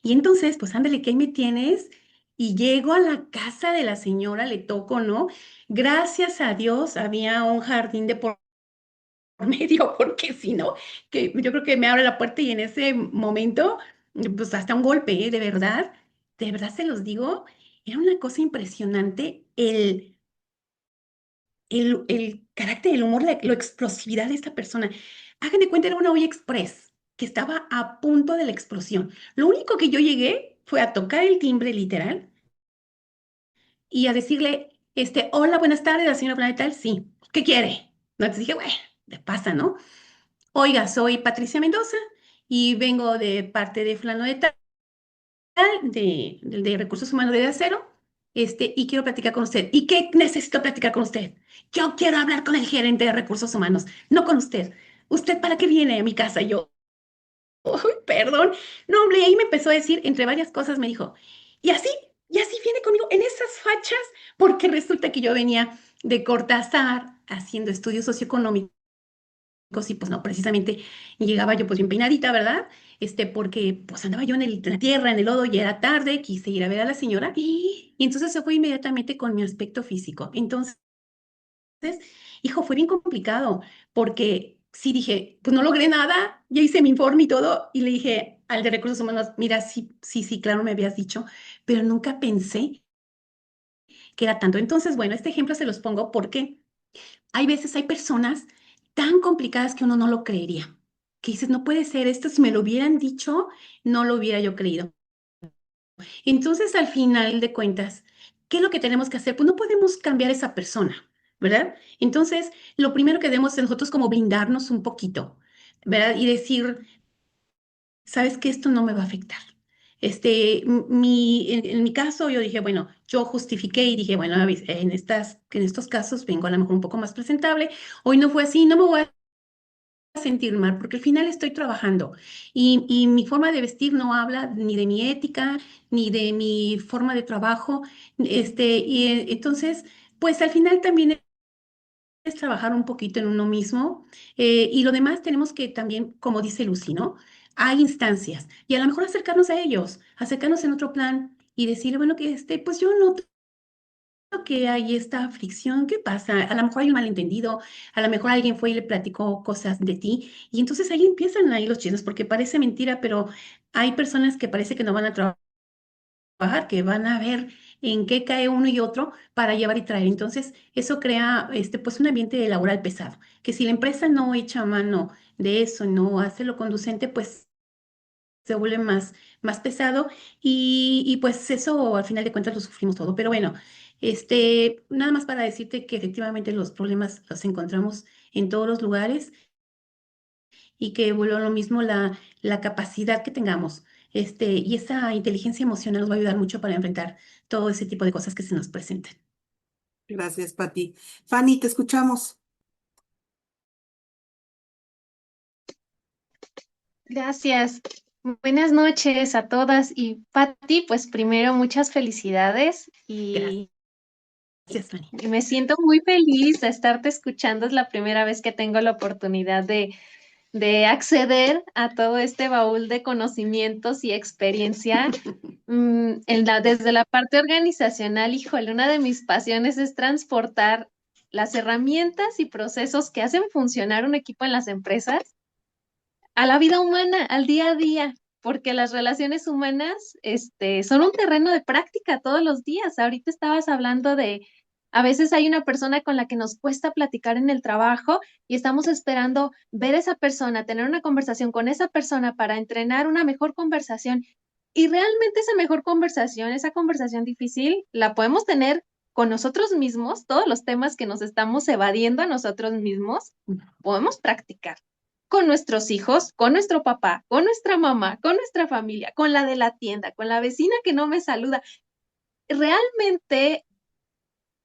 [SPEAKER 2] Y entonces, pues ándale, que ahí me tienes. Y llego a la casa de la señora, le toco, ¿no? Gracias a Dios había un jardín de por medio, porque si no, que yo creo que me abre la puerta y en ese momento, pues hasta un golpe, ¿eh? De verdad se los digo, era una cosa impresionante el carácter, el humor, la explosividad de esta persona. Hagan de cuenta, era una olla express que estaba a punto de la explosión. Lo único que yo llegué fue a tocar el timbre literal y a decirle, hola, buenas tardes, la señora Fulana de tal, sí, ¿qué quiere? No, entonces dije, bueno, de pasa, ¿no? Oiga, soy Patricia Mendoza y vengo de parte de fulano de tal, de Recursos Humanos de Acero, y quiero platicar con usted. ¿Y qué necesito platicar con usted? Yo quiero hablar con el gerente de Recursos Humanos, no con usted. ¿Usted para qué viene a mi casa? Yo, "Uy, perdón." No, hombre, y ahí me empezó a decir, entre varias cosas, me dijo, y así viene conmigo en esas fachas, porque resulta que yo venía de Cortázar haciendo estudios socioeconómicos y pues no, precisamente llegaba yo pues bien peinadita, ¿verdad? Porque pues andaba yo en la tierra, en el lodo, y era tarde, quise ir a ver a la señora y entonces se fue inmediatamente con mi aspecto físico. Entonces, hijo, fue bien complicado porque sí dije, pues no logré nada, ya hice mi informe y todo, y le dije al de recursos humanos, mira, sí, sí, sí, claro, me habías dicho, pero nunca pensé que era tanto. Entonces, bueno, este ejemplo se los pongo porque hay veces, hay personas tan complicadas que uno no lo creería, que dices, no puede ser esto, si me lo hubieran dicho, no lo hubiera yo creído. Entonces, al final de cuentas, ¿qué es lo que tenemos que hacer? Pues no podemos cambiar esa persona, ¿verdad? Entonces, lo primero que debemos hacer nosotros como blindarnos un poquito, ¿verdad? Y decir, ¿sabes qué? Esto no me va a afectar. En mi caso, yo dije, bueno, yo justifiqué y dije, bueno, en estos casos vengo a lo mejor un poco más presentable. Hoy no fue así, no me voy a sentir mal, porque al final estoy trabajando y mi forma de vestir no habla ni de mi ética, ni de mi forma de trabajo. Entonces, pues al final también es trabajar un poquito en uno mismo, y lo demás tenemos que también, como dice Lucy, ¿no? Hay instancias y a lo mejor acercarnos a ellos, acercarnos en otro plan y decirle, bueno, que pues yo noto que hay esta fricción, ¿qué pasa? A lo mejor hay un malentendido, a lo mejor alguien fue y le platicó cosas de ti y entonces ahí empiezan ahí los chismes porque parece mentira, pero hay personas que parece que no van a trabajar, que van a ver en qué cae uno y otro para llevar y traer. Entonces, eso crea pues un ambiente laboral pesado, que si la empresa no echa mano de eso, no hace lo conducente, pues se vuelve más pesado y pues eso al final de cuentas lo sufrimos todo. Pero bueno, nada más para decirte que efectivamente los problemas los encontramos en todos los lugares y que vuelvo a lo mismo la capacidad que tengamos. Y esa inteligencia emocional nos va a ayudar mucho para enfrentar todo ese tipo de cosas que se nos presentan.
[SPEAKER 1] Gracias, Pati. Fanny, te escuchamos.
[SPEAKER 5] Gracias. Buenas noches a todas y Patti, pues primero muchas felicidades
[SPEAKER 2] Gracias, Fanny.
[SPEAKER 5] y me siento muy feliz de estarte escuchando. Es la primera vez que tengo la oportunidad de acceder a todo este baúl de conocimientos y experiencia. Desde la parte organizacional, híjole, una de mis pasiones es transportar las herramientas y procesos que hacen funcionar un equipo en las empresas a la vida humana, al día a día, porque las relaciones humanas, son un terreno de práctica todos los días. Ahorita estabas hablando de, a veces hay una persona con la que nos cuesta platicar en el trabajo y estamos esperando ver a esa persona, tener una conversación con esa persona para entrenar una mejor conversación. Y realmente esa mejor conversación, esa conversación difícil, la podemos tener con nosotros mismos, todos los temas que nos estamos evadiendo a nosotros mismos, podemos practicar con nuestros hijos, con nuestro papá, con nuestra mamá, con nuestra familia, con la de la tienda, con la vecina que no me saluda. Realmente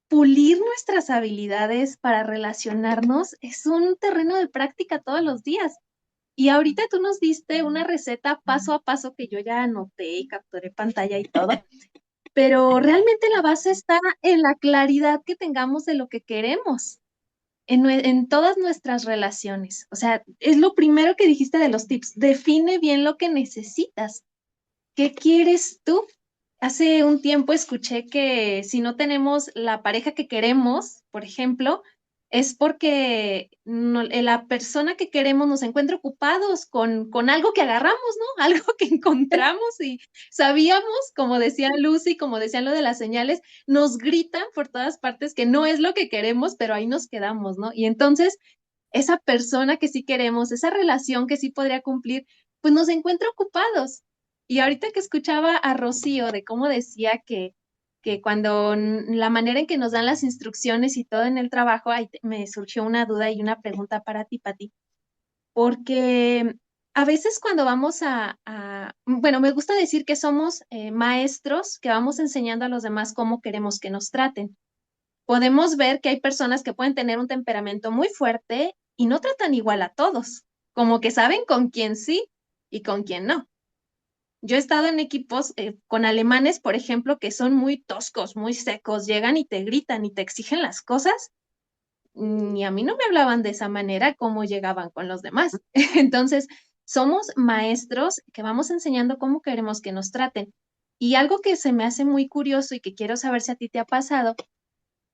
[SPEAKER 5] pulir nuestras habilidades para relacionarnos es un terreno de práctica todos los días. Y ahorita tú nos diste una receta paso a paso que yo ya anoté y capturé pantalla y todo, pero realmente la base está en la claridad que tengamos de lo que queremos en todas nuestras relaciones. O sea, es lo primero que dijiste de los tips. Define bien lo que necesitas. ¿Qué quieres tú? Hace un tiempo escuché que si no tenemos la pareja que queremos, por ejemplo, es porque la persona que queremos nos encuentra ocupados con algo que agarramos, ¿no? Algo que encontramos y sabíamos, como decía Lucy, como decían lo de las señales, nos gritan por todas partes que no es lo que queremos, pero ahí nos quedamos, ¿no? Y entonces esa persona que sí queremos, esa relación que sí podría cumplir, pues nos encuentra ocupados. Y ahorita que escuchaba a Rocío de cómo decía que cuando la manera en que nos dan las instrucciones y todo en el trabajo, ahí me surgió una duda y una pregunta para ti, Pati, porque a veces cuando vamos bueno, me gusta decir que somos maestros que vamos enseñando a los demás cómo queremos que nos traten. Podemos ver que hay personas que pueden tener un temperamento muy fuerte y no tratan igual a todos, como que saben con quién sí y con quién no. Yo he estado en equipos con alemanes, por ejemplo, que son muy toscos, muy secos, llegan y te gritan y te exigen las cosas. ni a mí no me hablaban de esa manera, cómo llegaban con los demás. Entonces, somos maestros que vamos enseñando cómo queremos que nos traten. Y algo que se me hace muy curioso y que quiero saber si a ti te ha pasado,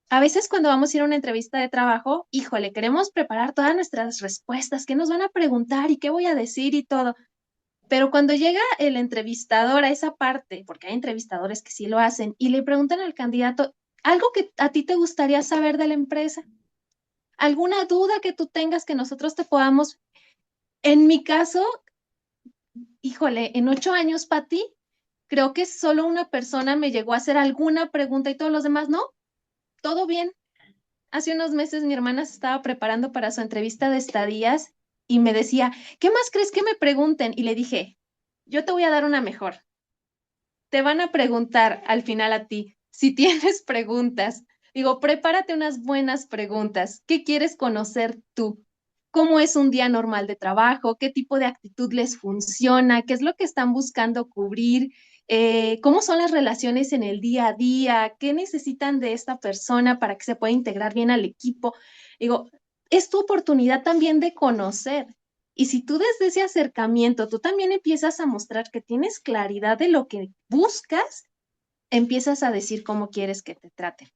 [SPEAKER 5] a veces cuando vamos a ir a una entrevista de trabajo, híjole, queremos preparar todas nuestras respuestas, qué nos van a preguntar y qué voy a decir y todo. Pero cuando llega el entrevistador a esa parte, porque hay entrevistadores que sí lo hacen, y le preguntan al candidato algo que a ti te gustaría saber de la empresa, alguna duda que tú tengas que nosotros te podamos, en mi caso, híjole, en 8 años, Pati, creo que solo una persona me llegó a hacer alguna pregunta y todos los demás no, todo bien. Hace unos meses mi hermana se estaba preparando para su entrevista de estadías y me decía, ¿qué más crees que me pregunten? Y le dije, yo te voy a dar una mejor. Te van a preguntar al final a ti, si tienes preguntas, digo, prepárate unas buenas preguntas. ¿Qué quieres conocer tú? ¿Cómo es un día normal de trabajo? ¿Qué tipo de actitud les funciona? ¿Qué es lo que están buscando cubrir? ¿Cómo son las relaciones en el día a día? ¿Qué necesitan de esta persona para que se pueda integrar bien al equipo? Digo, es tu oportunidad también de conocer. Y si tú desde ese acercamiento, tú también empiezas a mostrar que tienes claridad de lo que buscas, empiezas a decir cómo quieres que te traten.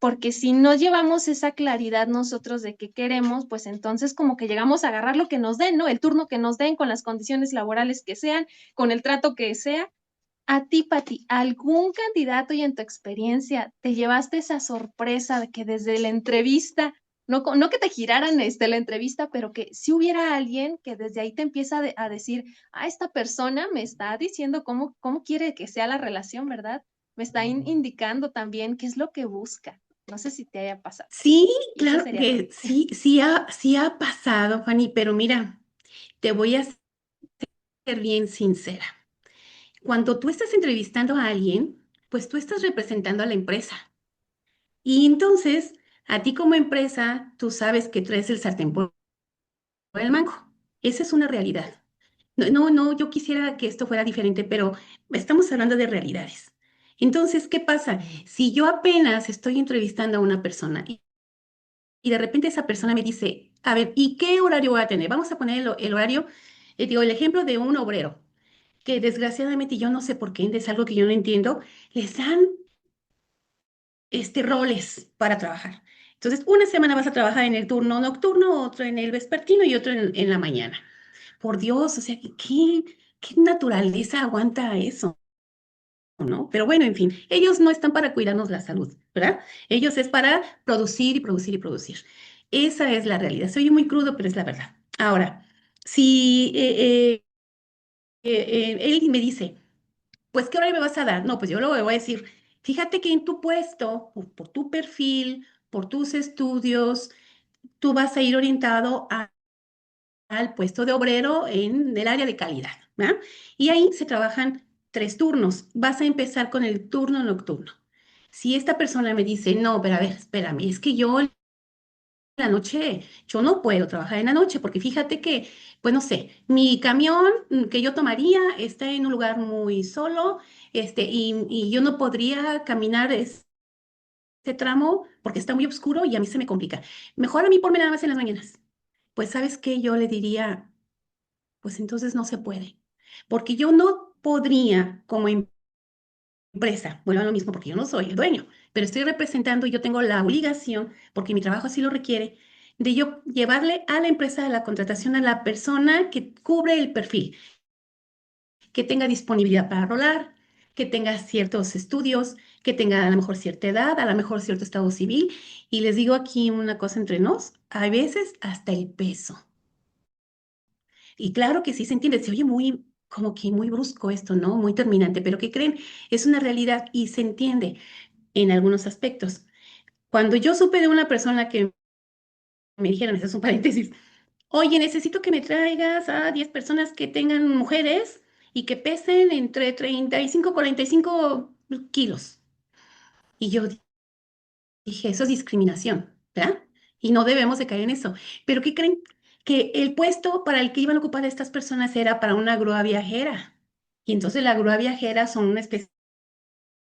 [SPEAKER 5] Porque si no llevamos esa claridad nosotros de qué queremos, pues entonces como que llegamos a agarrar lo que nos den, ¿no? El turno que nos den, con las condiciones laborales que sean, con el trato que sea. A ti, Pati, ¿algún candidato y en tu experiencia te llevaste esa sorpresa de que desde la entrevista, no que te giraran la entrevista, pero que si hubiera alguien que desde ahí te empieza a decir, esta persona me está diciendo cómo quiere que sea la relación, ¿verdad? Me está indicando también qué es lo que busca. No sé si te haya pasado.
[SPEAKER 2] Sí,
[SPEAKER 5] Y eso
[SPEAKER 2] claro
[SPEAKER 5] sería todo.
[SPEAKER 2] que sí, sí ha pasado, Fanny, pero mira, te voy a ser bien sincera. Cuando tú estás entrevistando a alguien, pues tú estás representando a la empresa. Y entonces, a ti como empresa, tú sabes que traes el sartén por el mango. Esa es una realidad. No, no, no, yo quisiera que esto fuera diferente, pero estamos hablando de realidades. Entonces, ¿qué pasa? Si yo apenas estoy entrevistando a una persona y de repente esa persona me dice, a ver, ¿y qué horario voy a tener? Vamos a poner el horario, digo, el ejemplo de un obrero, que desgraciadamente yo no sé por qué, es algo que yo no entiendo, les dan roles para trabajar. Entonces, una semana vas a trabajar en el turno nocturno, otro en el vespertino y otro en la mañana. Por Dios, o sea, ¿qué naturaleza aguanta eso? ¿No? Pero bueno, en fin, ellos no están para cuidarnos la salud, ¿verdad? Ellos es para producir y producir y producir. Esa es la realidad. Se oye muy crudo, pero es la verdad. Ahora, si él me dice, pues, ¿qué hora me vas a dar? No, pues yo le voy a decir, fíjate que en tu puesto, por tu perfil, por tus estudios, tú vas a ir orientado al puesto de obrero en el área de calidad, ¿verdad? Y ahí se trabajan 3 turnos. Vas a empezar con el turno nocturno. Si esta persona me dice, no, pero a ver, espérame, es que yo en la noche, yo no puedo trabajar en la noche porque fíjate que, pues no sé, mi camión que yo tomaría está en un lugar muy solo, y yo no podría caminar ese tramo porque está muy oscuro y a mí se me complica. Mejor a mí ponme nada más en las mañanas. Pues, ¿sabes qué? Yo le diría, pues entonces no se puede, porque yo no podría como empresa, vuelvo a lo mismo porque yo no soy el dueño, pero estoy representando y yo tengo la obligación, porque mi trabajo así lo requiere, de yo llevarle a la empresa de la contratación a la persona que cubre el perfil, que tenga disponibilidad para rolar, que tenga ciertos estudios, que tenga a lo mejor cierta edad, a lo mejor cierto estado civil. Y les digo aquí una cosa entre nos, a veces hasta el peso. Y claro que sí se entiende, se oye muy, como que muy brusco esto, ¿no? Muy terminante, pero ¿qué creen? Es una realidad y se entiende en algunos aspectos. Cuando yo supe de una persona que me dijeron, eso es un paréntesis, oye, necesito que me traigas a 10 personas que tengan mujeres y que pesen entre 35 y 45 kilos. Y yo dije, eso es discriminación, ¿verdad? Y no debemos de caer en eso. Pero ¿qué creen? Que el puesto para el que iban a ocupar estas personas era para una grúa viajera. Y entonces la grúa viajera son una especie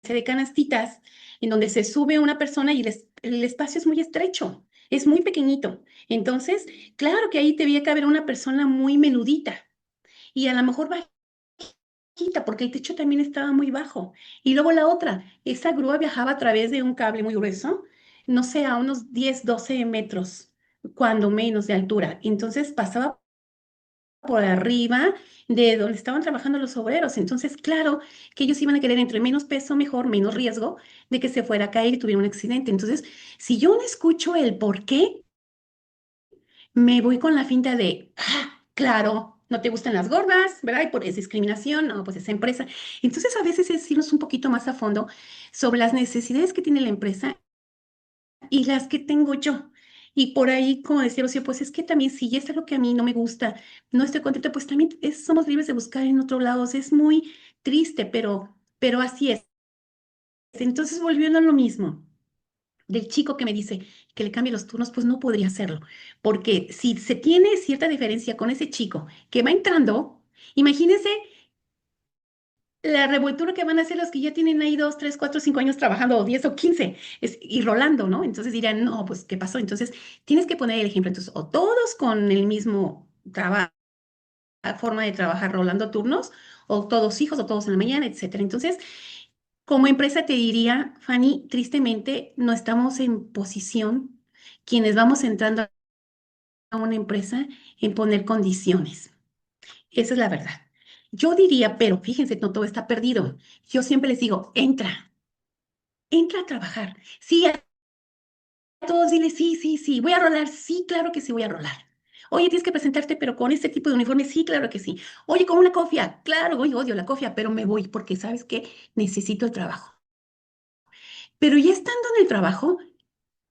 [SPEAKER 2] de canastitas en donde se sube una persona y el espacio es muy estrecho. es muy pequeñito. Entonces, claro que ahí debía caber una persona muy menudita y a lo mejor bajita, porque el techo también estaba muy bajo. Y luego la otra, esa grúa viajaba a través de un cable muy grueso, no sé, a unos 10, 12 metros, cuando menos de altura. Entonces pasaba por arriba de donde estaban trabajando los obreros. Entonces, claro que ellos iban a querer entre menos peso, mejor, menos riesgo de que se fuera a caer y tuviera un accidente. Entonces, si yo no escucho el por qué, me voy con la finta de, claro, no te gustan las gordas, ¿verdad? Y por es discriminación, no, pues esa empresa. Entonces, a veces es irnos un poquito más a fondo sobre las necesidades que tiene la empresa y las que tengo yo. Y por ahí, como decía Rocío, pues es que también si ya es algo que a mí no me gusta, no estoy contenta, pues también somos libres de buscar en otro lado. O sea, es muy triste, pero así es. Entonces, volviendo a lo mismo, del chico que me dice que le cambie los turnos, pues no podría hacerlo, porque si se tiene cierta diferencia con ese chico que va entrando, imagínense la revoltura que van a hacer los que ya tienen ahí 2, 3, 4, 5 años trabajando, o 10 o 15, y rolando, ¿no? Entonces dirán, no, pues, ¿qué pasó? Entonces, tienes que poner el ejemplo. Entonces, o todos con el mismo trabajo, forma de trabajar rolando turnos, o todos hijos, o todos en la mañana, etcétera. Entonces, como empresa te diría, Fanny, tristemente no estamos en posición, quienes vamos entrando a una empresa, en poner condiciones. Esa es la verdad. Yo diría, pero fíjense, no todo está perdido. Yo siempre les digo, entra a trabajar. Sí, a todos dile, sí, sí, sí, voy a rolar. Sí, claro que sí, voy a rolar. Oye, tienes que presentarte, pero con este tipo de uniforme, sí, claro que sí. Oye, con una cofia, claro, oye, odio la cofia, pero me voy porque sabes que necesito el trabajo. Pero ya estando en el trabajo,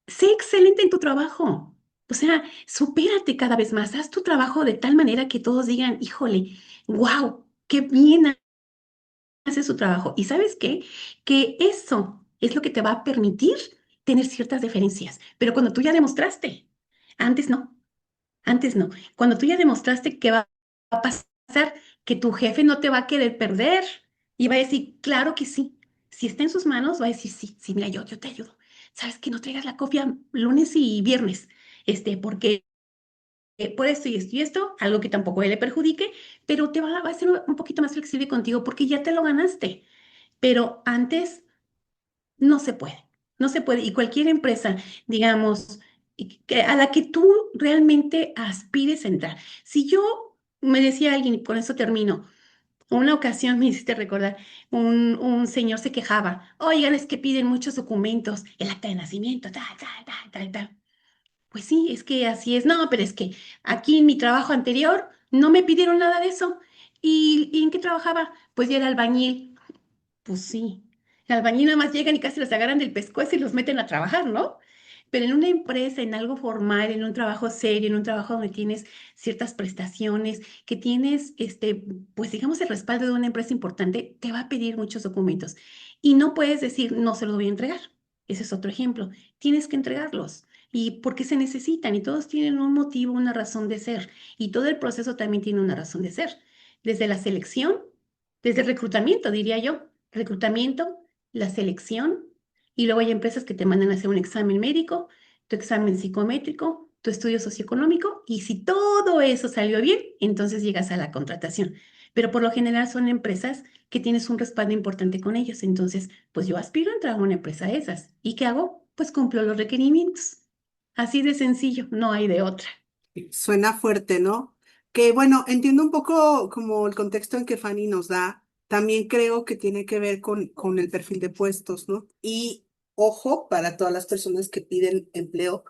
[SPEAKER 2] sé excelente en tu trabajo. O sea, supérate cada vez más. Haz tu trabajo de tal manera que todos digan, híjole, wow, qué bien hace su trabajo. ¿Y sabes qué? Que eso es lo que te va a permitir tener ciertas diferencias. Pero cuando tú ya demostraste, antes no, antes no. Cuando tú ya demostraste que va a pasar, que tu jefe no te va a querer perder y va a decir, claro que sí. Si está en sus manos, va a decir, sí, sí, mira, yo te ayudo. Sabes que no traigas la copia lunes y viernes, porque por esto y esto, algo que tampoco le perjudique, pero va a ser un poquito más flexible contigo porque ya te lo ganaste. Pero antes no se puede, no se puede. Y cualquier empresa, digamos, a la que tú realmente aspires a entrar. Si yo me decía alguien, y con eso termino, una ocasión me hiciste recordar, un señor se quejaba, oigan, es que piden muchos documentos, el acta de nacimiento, tal, tal, tal, tal, tal. Pues sí, es que así es. No, pero es que aquí en mi trabajo anterior no me pidieron nada de eso. ¿Y en qué trabajaba? Pues ya era albañil. Pues sí, el albañil nada más llegan y casi los agarran del pescuezo y los meten a trabajar, ¿no? Pero en una empresa, en algo formal, en un trabajo serio, en un trabajo donde tienes ciertas prestaciones, que tienes, pues digamos, el respaldo de una empresa importante, te va a pedir muchos documentos. Y no puedes decir, no se los voy a entregar. Ese es otro ejemplo. Tienes que entregarlos. Y porque se necesitan y todos tienen un motivo, una razón de ser. Y todo el proceso también tiene una razón de ser. Desde la selección, desde el reclutamiento, diría yo reclutamiento, la selección, y luego hay empresas que te mandan a hacer un examen médico, tu examen psicométrico, tu estudio socioeconómico, y si todo eso salió bien, entonces llegas a la contratación. Pero por lo general son empresas que tienes un respaldo importante con ellos. Entonces, pues yo aspiro a entrar a una empresa de esas. ¿Y qué hago? Pues cumplo los requerimientos. Así de sencillo, no hay de otra.
[SPEAKER 1] Suena fuerte, ¿no? Que bueno, entiendo un poco como el contexto en que Fanny nos da. También creo que tiene que ver con el perfil de puestos, ¿no? Y ojo, para todas las personas que piden empleo.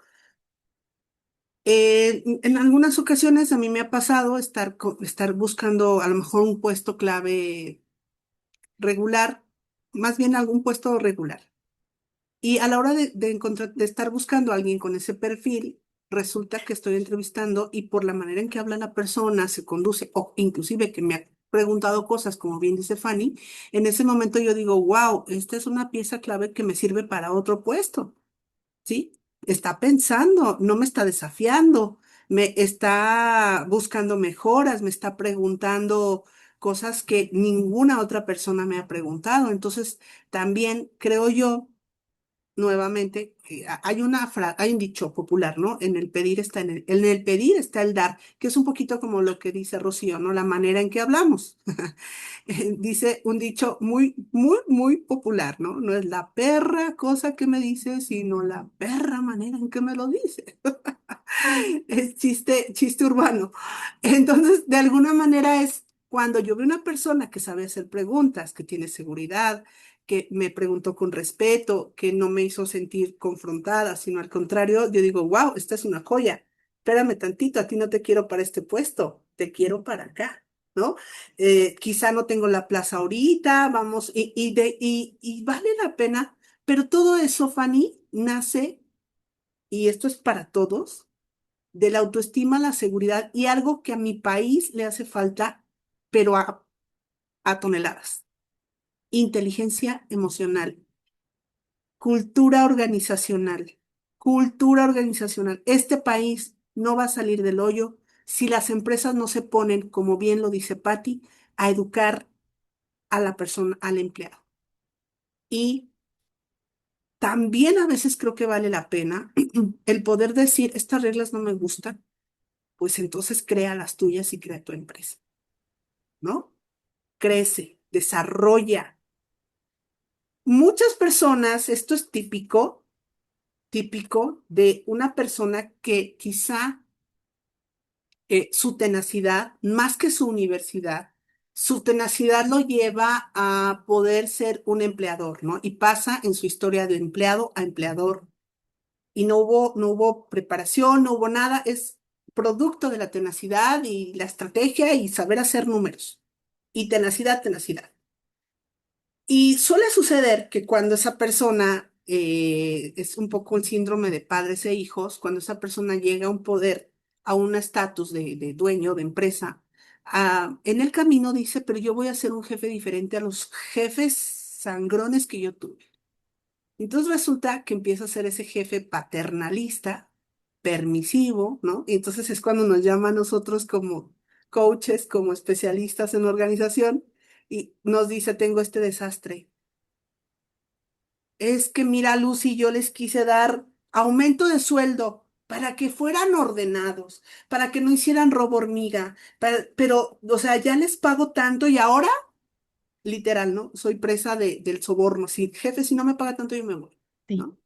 [SPEAKER 1] En algunas ocasiones a mí me ha pasado estar buscando a lo mejor un puesto clave regular, más bien algún puesto regular. Y a la hora de estar buscando a alguien con ese perfil, resulta que estoy entrevistando y por la manera en que habla la persona, se conduce, o inclusive que me ha preguntado cosas, como bien dice Fanny, en ese momento yo digo, wow, esta es una pieza clave que me sirve para otro puesto, ¿sí? Está pensando, no me está desafiando, me está buscando mejoras, me está preguntando cosas que ninguna otra persona me ha preguntado. Entonces, también creo yo nuevamente, hay un dicho popular, ¿no? En el pedir está el dar, que es un poquito como lo que dice Rocío, ¿no? La manera en que hablamos. Dice un dicho muy, muy, muy popular, ¿no? No es la perra cosa que me dice, sino la perra manera en que me lo dice. Es chiste urbano. Entonces, de alguna manera es cuando yo veo una persona que sabe hacer preguntas, que tiene seguridad, que me preguntó con respeto, que no me hizo sentir confrontada, sino al contrario, yo digo, wow, esta es una joya. Espérame tantito, a ti no te quiero para este puesto, te quiero para acá, ¿no? Quizá no tengo la plaza ahorita, vamos, y vale la pena, pero todo eso, Fanny, nace, y esto es para todos, de la autoestima, la seguridad y algo que a mi país le hace falta, pero a toneladas. Inteligencia emocional, cultura organizacional, cultura organizacional. Este país no va a salir del hoyo si las empresas no se ponen, como bien lo dice Patti, a educar a la persona, al empleado. Y también a veces creo que vale la pena el poder decir, estas reglas no me gustan, pues entonces crea las tuyas y crea tu empresa, ¿no? Crece, desarrolla. Muchas personas, esto es típico de una persona que quizá su tenacidad, más que su universidad, su tenacidad lo lleva a poder ser un empleador, ¿no? Y pasa en su historia de empleado a empleador. Y no hubo preparación, no hubo nada, es producto de la tenacidad y la estrategia y saber hacer números. Y tenacidad, tenacidad. Y suele suceder que cuando esa persona es un poco el síndrome de padres e hijos, cuando esa persona llega a un poder, a un estatus de dueño de empresa, en el camino dice, pero yo voy a ser un jefe diferente a los jefes sangrones que yo tuve. Entonces resulta que empieza a ser ese jefe paternalista, permisivo, ¿no? Y entonces es cuando nos llama a nosotros como coaches, como especialistas en organización, y nos dice, tengo este desastre. Es que mira, Lucy, yo les quise dar aumento de sueldo para que fueran ordenados, para que no hicieran robo hormiga, pero, o sea, ya les pago tanto y ahora, literal, ¿no? Soy presa del soborno. Sí, jefe, si no me paga tanto, yo me voy,
[SPEAKER 2] Sí.
[SPEAKER 1] ¿no?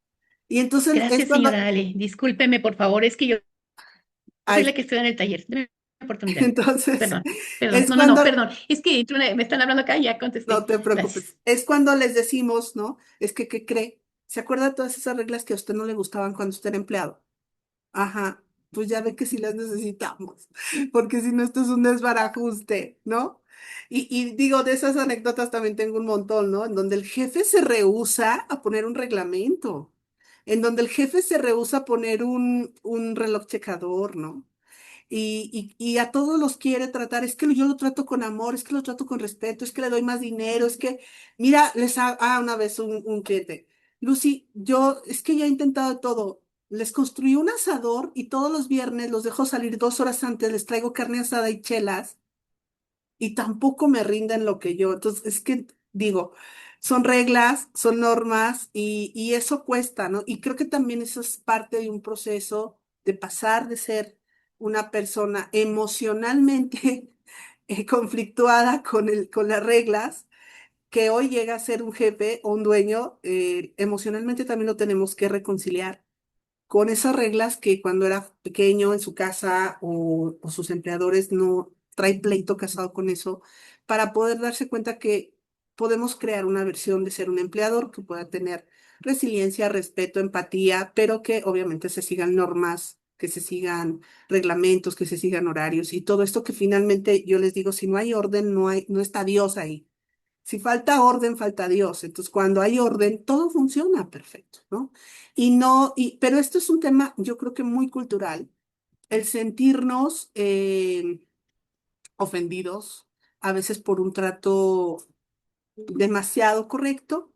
[SPEAKER 1] Y entonces es
[SPEAKER 2] Gracias,
[SPEAKER 1] cuando,
[SPEAKER 2] señora Ale. Discúlpeme, por favor, es que yo soy la
[SPEAKER 1] ay,
[SPEAKER 2] que estoy en el taller. Deme oportunidad.
[SPEAKER 1] entonces
[SPEAKER 2] Perdón, perdón.
[SPEAKER 1] es
[SPEAKER 2] No, no, no,
[SPEAKER 1] cuando,
[SPEAKER 2] perdón. Es que me están hablando acá y ya
[SPEAKER 1] no
[SPEAKER 2] contesté.
[SPEAKER 1] te preocupes,
[SPEAKER 2] Gracias.
[SPEAKER 1] es cuando les decimos, ¿no? Es que, ¿qué cree? ¿Se acuerda de todas esas reglas que a usted no le gustaban cuando usted era empleado? Ajá, pues ya ve que sí las necesitamos, porque si no, esto es un desbarajuste, ¿no? Y digo, de esas anécdotas también tengo un montón, ¿no? En donde el jefe se rehúsa a poner un reglamento, en donde el jefe se rehúsa a poner un reloj checador, ¿no? Y a todos los quiere tratar, es que yo lo trato con amor, es que lo trato con respeto, es que le doy más dinero, es que, mira, una vez un cliente, Lucy, yo es que ya he intentado de todo, les construí un asador y todos los viernes los dejo salir 2 horas antes, les traigo carne asada y chelas y tampoco me rinden lo que yo. Entonces, es que digo, son reglas, son normas y eso cuesta, ¿no? Y creo que también eso es parte de un proceso de pasar de ser una persona emocionalmente conflictuada con las reglas, que hoy llega a ser un jefe o un dueño, emocionalmente también lo tenemos que reconciliar con esas reglas que cuando era pequeño en su casa o sus empleadores no trae pleito casado con eso, para poder darse cuenta que podemos crear una versión de ser un empleador que pueda tener resiliencia, respeto, empatía, pero que obviamente se sigan normas, que se sigan reglamentos, que se sigan horarios y todo esto que finalmente yo les digo, si no hay orden, no está Dios ahí. Si falta orden, falta Dios. Entonces, cuando hay orden, todo funciona perfecto, ¿no? Pero esto es un tema, yo creo que muy cultural, el sentirnos ofendidos, a veces por un trato demasiado correcto,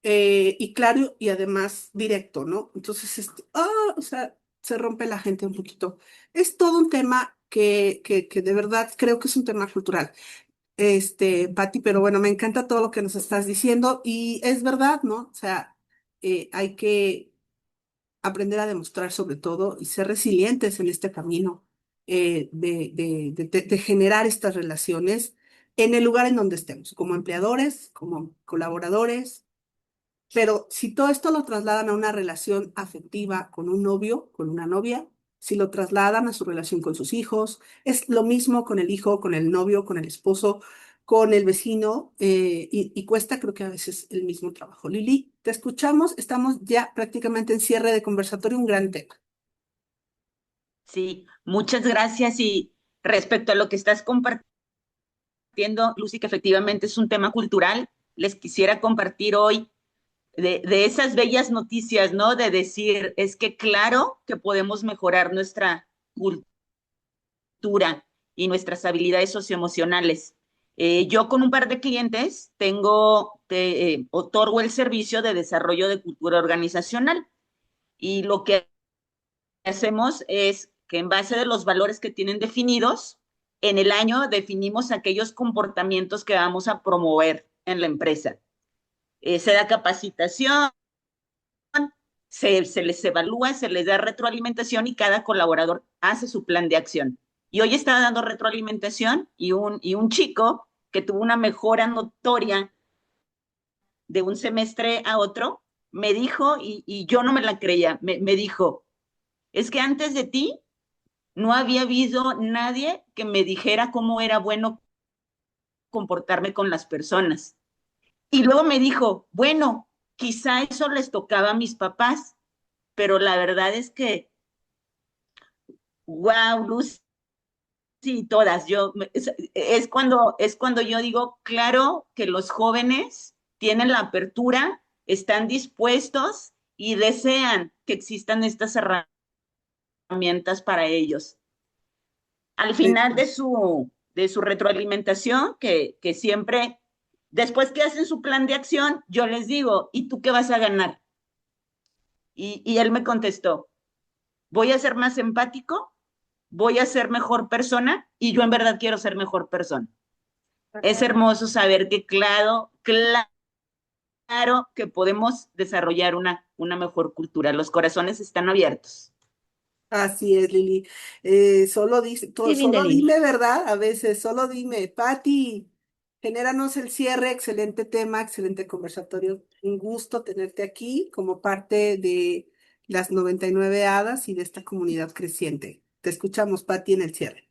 [SPEAKER 1] y claro, y además directo, ¿no? Entonces, o sea, se rompe la gente un poquito. Es todo un tema que de verdad creo que es un tema cultural. Pati, pero bueno, me encanta todo lo que nos estás diciendo y es verdad, ¿no? O sea, hay que aprender a demostrar sobre todo y ser resilientes en este camino de generar estas relaciones en el lugar en donde estemos, como empleadores, como colaboradores. Pero si todo esto lo trasladan a una relación afectiva con un novio, con una novia, si lo trasladan a su relación con sus hijos, es lo mismo con el hijo, con el novio, con el esposo, con el vecino, y cuesta creo que a veces el mismo trabajo. Lili, te escuchamos, estamos ya prácticamente en cierre de conversatorio, un gran tema.
[SPEAKER 6] Sí, muchas gracias. Y respecto a lo que estás compartiendo, Lucy, que efectivamente es un tema cultural, les quisiera compartir hoy de esas bellas noticias, ¿no? De decir, es que claro que podemos mejorar nuestra cultura y nuestras habilidades socioemocionales. Yo con un par de clientes otorgo el servicio de desarrollo de cultura organizacional, y lo que hacemos es que en base de los valores que tienen definidos, en el año definimos aquellos comportamientos que vamos a promover en la empresa. Se da capacitación, se les evalúa, se les da retroalimentación y cada colaborador hace su plan de acción. Y hoy estaba dando retroalimentación y un chico que tuvo una mejora notoria de un semestre a otro, me dijo, y yo no me la creía, me dijo, es que antes de ti no había habido nadie que me dijera cómo era bueno comportarme con las personas. Y luego me dijo, bueno, quizá eso les tocaba a mis papás, pero la verdad es que, wow, Lucy, todas, es cuando yo digo, claro que los jóvenes tienen la apertura, están dispuestos y desean que existan estas herramientas para ellos. Al final de su retroalimentación, que siempre, después que hacen su plan de acción, yo les digo, ¿y tú qué vas a ganar? Y él me contestó, voy a ser más empático, voy a ser mejor persona, y yo en verdad quiero ser mejor persona. Es hermoso saber que claro que podemos desarrollar una mejor cultura. Los corazones están abiertos.
[SPEAKER 1] Así es, Lili. Solo dice,
[SPEAKER 2] Qué linda,
[SPEAKER 1] solo
[SPEAKER 2] Lili.
[SPEAKER 1] dime, ¿verdad? A veces, solo dime, Patti, genéranos el cierre, excelente tema, excelente conversatorio. Un gusto tenerte aquí como parte de las 99 hadas y de esta comunidad creciente. Te escuchamos, Patti, en el cierre.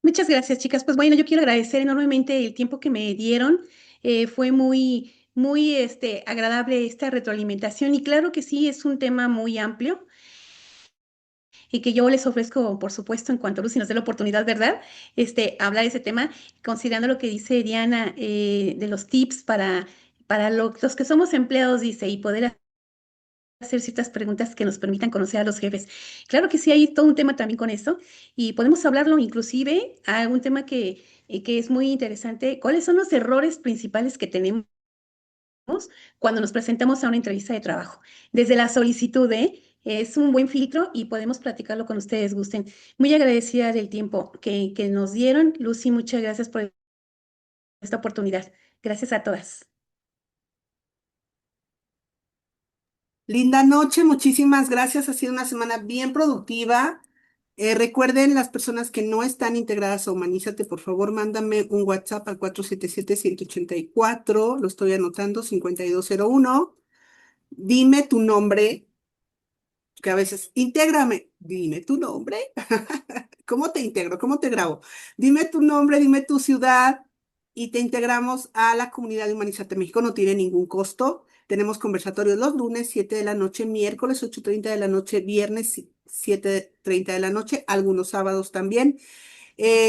[SPEAKER 2] Muchas gracias, chicas. Pues bueno, yo quiero agradecer enormemente el tiempo que me dieron. Fue muy, muy agradable esta retroalimentación y claro que sí, es un tema muy amplio y que yo les ofrezco, por supuesto, en cuanto Lucy nos dé la oportunidad, ¿verdad? Hablar de ese tema, considerando lo que dice Diana de los tips para los que somos empleados, dice, y poder hacer ciertas preguntas que nos permitan conocer a los jefes. Claro que sí, hay todo un tema también con eso y podemos hablarlo inclusive a un tema que es muy interesante. ¿Cuáles son los errores principales que tenemos cuando nos presentamos a una entrevista de trabajo? Desde la solicitud, es un buen filtro y podemos platicarlo con ustedes, gusten. Muy agradecida del tiempo que nos dieron. Lucy, muchas gracias por esta oportunidad. Gracias a todas.
[SPEAKER 1] Linda noche, muchísimas gracias. Ha sido una semana bien productiva. Recuerden, las personas que no están integradas a Humanízate, por favor, mándame un WhatsApp al 477-184, lo estoy anotando, 5201. Dime tu nombre, que a veces, intégrame, dime tu nombre. ¿Cómo te integro? ¿Cómo te grabo? Dime tu nombre, dime tu ciudad y te integramos a la comunidad de Humanízate México. No tiene ningún costo. Tenemos conversatorios los lunes, 7 de la noche, miércoles, 8:30 de la noche, viernes, 7:30 de la noche, algunos sábados también.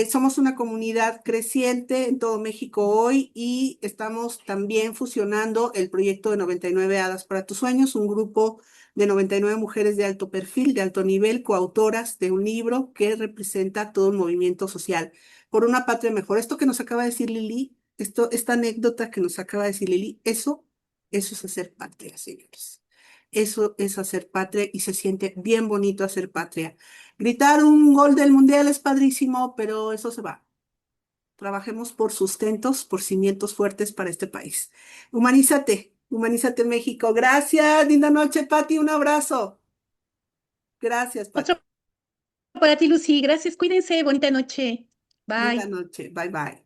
[SPEAKER 1] Somos una comunidad creciente en todo México hoy y estamos también fusionando el proyecto de 99 Hadas para tus Sueños, un grupo de 99 mujeres de alto perfil, de alto nivel, coautoras de un libro que representa todo un movimiento social por una patria mejor. Esto que nos acaba de decir Lili, esta anécdota que nos acaba de decir Lili, eso es hacer patria, señores. Eso es hacer patria y se siente bien bonito hacer patria. Gritar un gol del mundial es padrísimo, pero eso se va. Trabajemos por sustentos, por cimientos fuertes para este país. Humanízate. Humanízate México. Gracias, linda noche, Pati, un abrazo. Gracias, Pati.
[SPEAKER 2] Otro para ti, Lucy. Gracias, cuídense. Bonita noche.
[SPEAKER 1] Linda
[SPEAKER 2] Bye.
[SPEAKER 1] noche. Bye, bye.